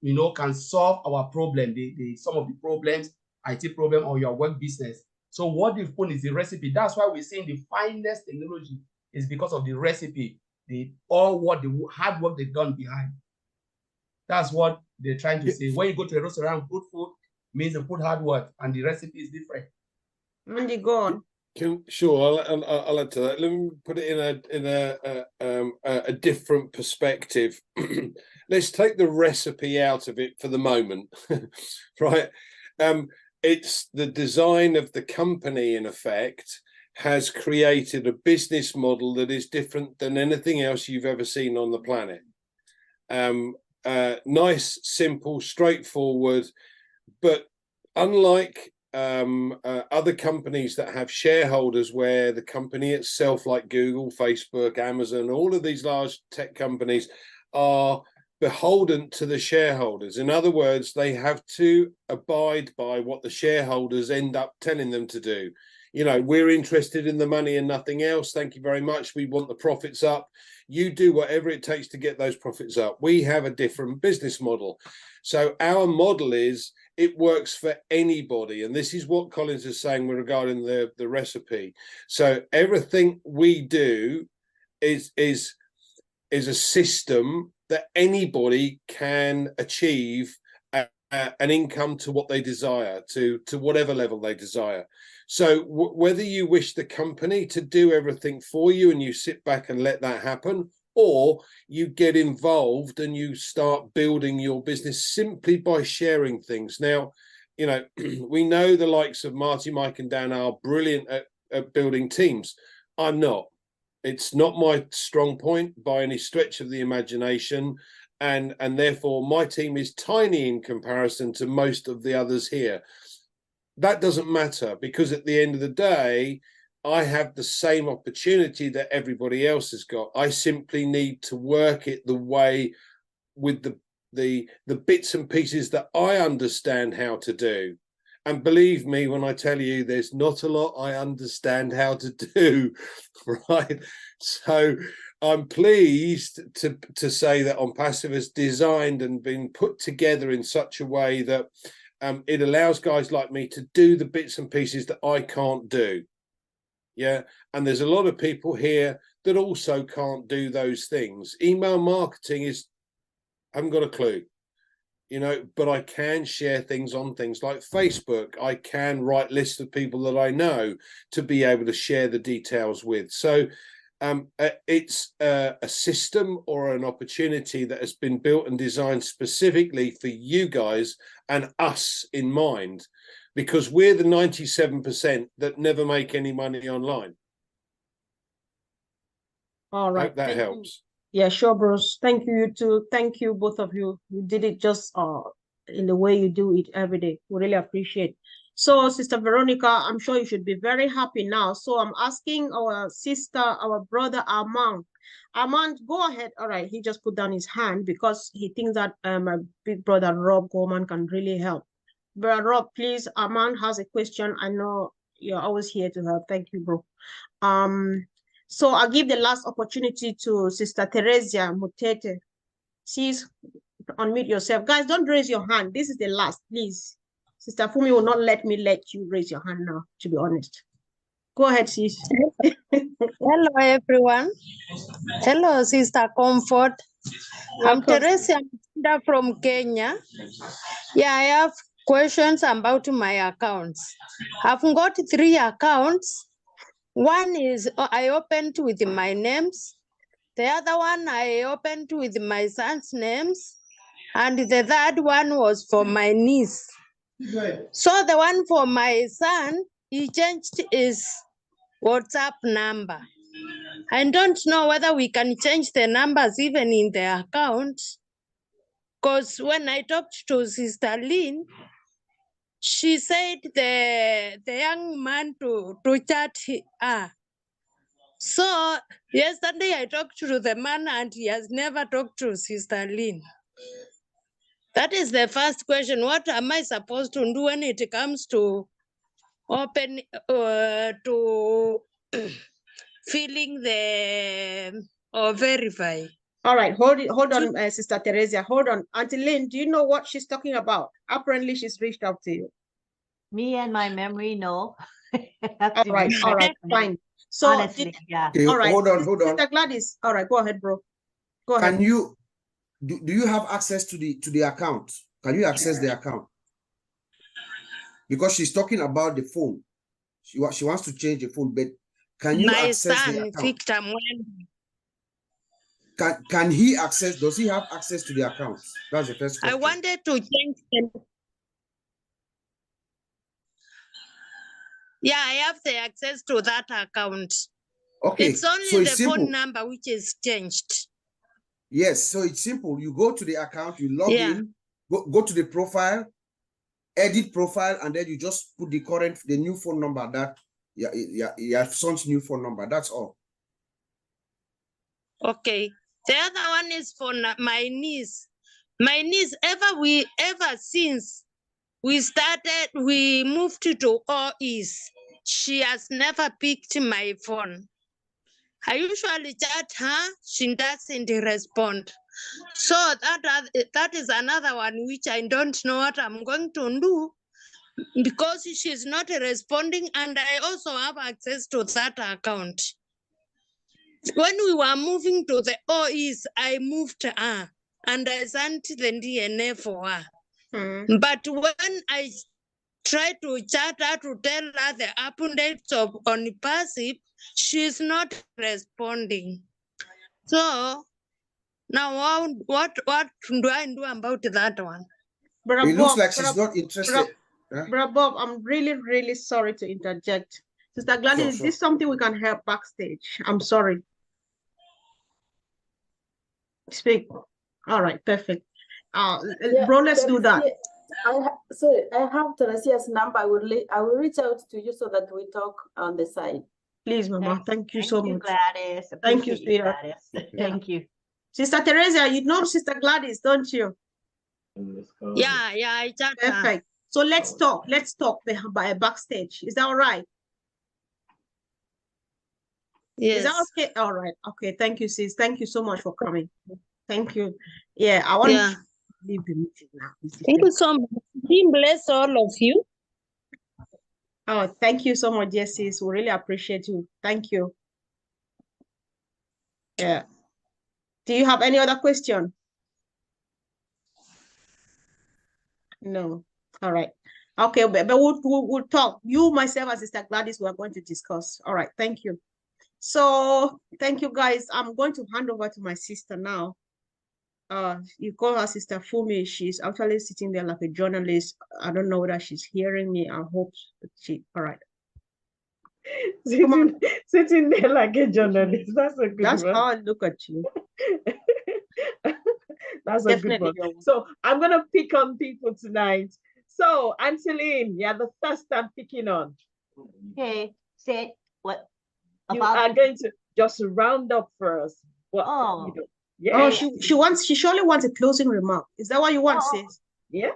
you know can solve our problem, some of the problems, IT problem or your work business. So what they've put is the recipe. That's why we're saying the finest technology is because of the recipe, the hard work they've done behind. That's what they're trying to say. When you go to a restaurant, good food means they put hard work, and the recipe is different. Mandy, go on. Sure, I'll add to that. Let me put it in a different perspective. Let's take the recipe out of it for the moment, right? It's the design of the company, in effect, has created a business model that is different than anything else you've ever seen on the planet. Nice, simple, straightforward, but unlike other companies that have shareholders where the company itself, like Google, Facebook, Amazon, all of these large tech companies are beholden to the shareholders. In other words, they have to abide by what the shareholders end up telling them to do. You know, we're interested in the money and nothing else. Thank you very much. We want the profits up. You do whatever it takes to get those profits up. We have a different business model. So our model is, it works for anybody. And this is what Collins is saying regarding the recipe. So everything we do is a system that anybody can achieve an income to what they desire, to whatever level they desire. So whether you wish the company to do everything for you and you sit back and let that happen, or you get involved and you start building your business simply by sharing things. Now, you know, we know the likes of Marty, Mike and Dan are brilliant at building teams. I'm not. It's not my strong point by any stretch of the imagination. And therefore my team is tiny in comparison to most of the others here. That doesn't matter, because at the end of the day, I have the same opportunity that everybody else has got. I simply need to work it the way with the bits and pieces that I understand how to do. And believe me when I tell you, there's not a lot I understand how to do, right? So I'm pleased to say that OnPassive is designed and been put together in such a way that it allows guys like me to do the bits and pieces that I can't do. Yeah, and there's a lot of people here that also can't do those things. Email marketing I haven't got a clue, you know, but I can share things on things like Facebook. I can write lists of people that I know to be able to share the details with. So it's a system or an opportunity that has been built and designed specifically for you guys and us in mind, because we're the 97% that never make any money online. All right. Hope that helps. Yeah, sure, Bruce. Thank you, you too. Thank you, both of you. You did it just in the way you do it every day. We really appreciate. So, Sister Veronica, I'm sure you should be very happy now. So I'm asking our sister, our brother Armand. Armand, go ahead. All right, he just put down his hand because he thinks that my big brother Rob Gorman can really help. But Rob, please, Armand has a question. I know you're always here to help. Thank you, bro. So I'll give the last opportunity to Sister Theresia Mutete. Please unmute yourself. Guys, don't raise your hand. This is the last, please. Sister Fumi will not let me let you raise your hand now, to be honest. Go ahead, sis. Hello, everyone. Hello, Sister Comfort. I'm Theresia from Kenya. Yeah, I have questions about my accounts. I've got 3 accounts. One is I opened with my names. The other one I opened with my son's names. And the third one was for my niece. Good. So the one for my son, he changed his WhatsApp number. I don't know whether we can change the numbers even in the account. Because when I talked to Sister Lynn, she said the young man to chat her. So yesterday I talked to the man and he has never talked to Sister Lynn. That is the first question. What am I supposed to do when it comes to open, to filling the, or verify? All right, hold on, Sister Teresa, hold on. Auntie Lynn, do you know what she's talking about? Apparently she's reached out to you. Me and my memory, no. All right, fine. So, honestly, yeah. Okay, all right. hold on. Sister Gladys, all right, go ahead, bro. Go ahead. Can you, do you have access to the account? Can you access the account? Because she's talking about the phone. She wants to change the phone, but can you My access the son, account? Victor Mwen. Can he access, does he have access to the account? That's the first I question. wanted to change the... Yeah, I have the access to that account. Okay, It's only so the it's simple. phone number which is changed. Yes, so it's simple. You go to the account, you log Yeah. in, go to the profile, edit profile, and then you just put the new phone number that your son's new phone number. That's all. Okay. The other one is for my niece. My niece, ever since we moved to OEs, she has never picked my phone. I usually chat her, she doesn't respond. So that is another one which I don't know what I'm going to do because she's not responding and I also have access to that account. When we were moving to the OEs, I moved her and I sent the DNA for her. But when I tried to chat her to tell her the updates on passive, she's not responding. So now what do I do about that one? Brother It looks Bob, like she's not interested. Brother Bob, I'm really, really sorry to interject. Sister Gladys, Sure, is this something we can help backstage? I'm sorry. Speak. All right, perfect. Bro, let's do that. Sorry, I have Teresia's number. I will reach out to you so that we talk on the side. Please, Mama. Thank you so much. Gladys. Thank you, Appreciate sweetheart. Gladys. Thank you. Sister Teresa, you know Sister Gladys, don't you? Yeah, I chat her. Perfect. So let's talk. Let's talk by backstage. Is that all right? Yes. Is that okay? All right. Okay. Thank you, sis. Thank you so much for coming. Thank you. Yeah, I want to leave the meeting now. Thank you so much. God bless all of you. Oh, thank you so much, yes, sis. We really appreciate you. Thank you. Yeah. Do you have any other question? No. All right. Okay, but we'll talk. You, myself, and Sister Gladys, we are going to discuss. All right. Thank you. So thank you, guys. I'm going to hand over to my sister now. You call her Sister Fumi. She's actually sitting there like a journalist. I don't know whether she's hearing me. I hope she. All right. Sitting there like a journalist. That's a good That's one. how I look at you. That's a good one. So I'm gonna pick on people tonight. So Angeline, you're the first I'm picking on. Okay, say what You about are going to just round up for us. What Oh. you know. Yeah. Oh, she surely wants a closing remark. Is that what you want, sis? Yeah.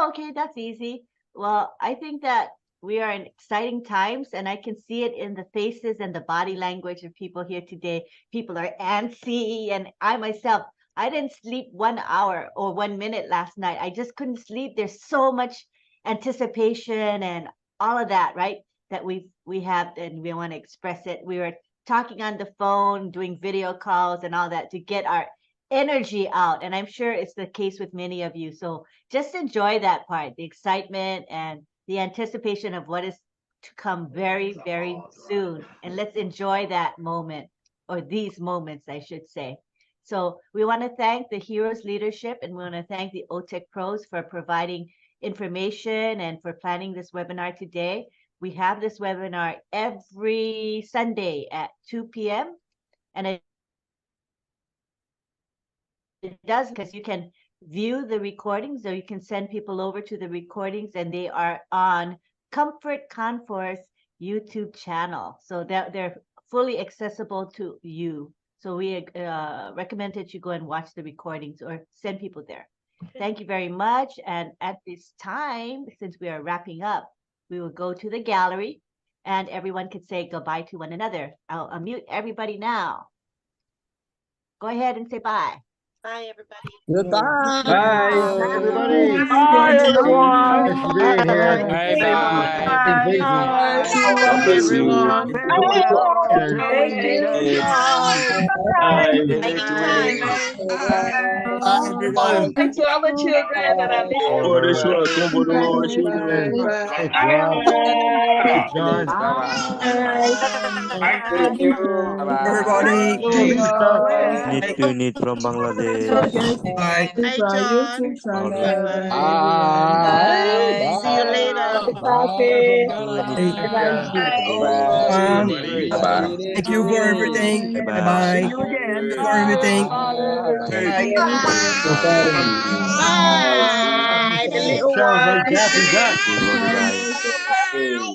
Okay, that's easy. Well, I think that we are in exciting times and I can see it in the faces and the body language of people here today. People are antsy, and I myself, I didn't sleep 1 hour or 1 minute last night. I just couldn't sleep. There's so much anticipation and all of that, right? That we have, and we want to express it. We were talking on the phone, doing video calls and all that to get our energy out. And I'm sure it's the case with many of you. So just enjoy that part, the excitement and the anticipation of what is to come very, very soon. And let's enjoy that moment, or these moments, I should say. So we want to thank the Heroes Leadership, and we want to thank the OTEC Pros for providing information and for planning this webinar today. We have this webinar every Sunday at 2 p.m. And it does, because you can view the recordings, or you can send people over to the recordings, and they are on Comfort Confor's YouTube channel. So that they're fully accessible to you. So we recommend that you go and watch the recordings or send people there. Thank you very much. And at this time, since we are wrapping up, we will go to the gallery and everyone could say goodbye to one another. I'll unmute everybody now. Go ahead and say bye. Bye, everybody. Goodbye. Bye, everybody. Bye, everyone. Nice to be here. Bye, God bless you. everyone. Thanks to all the children that are Need from Bangladesh. Bye. Bye. See you later. Thank you for everything. Bye-bye. Thank you for everything. Sounds like Daffy Duck. Bye.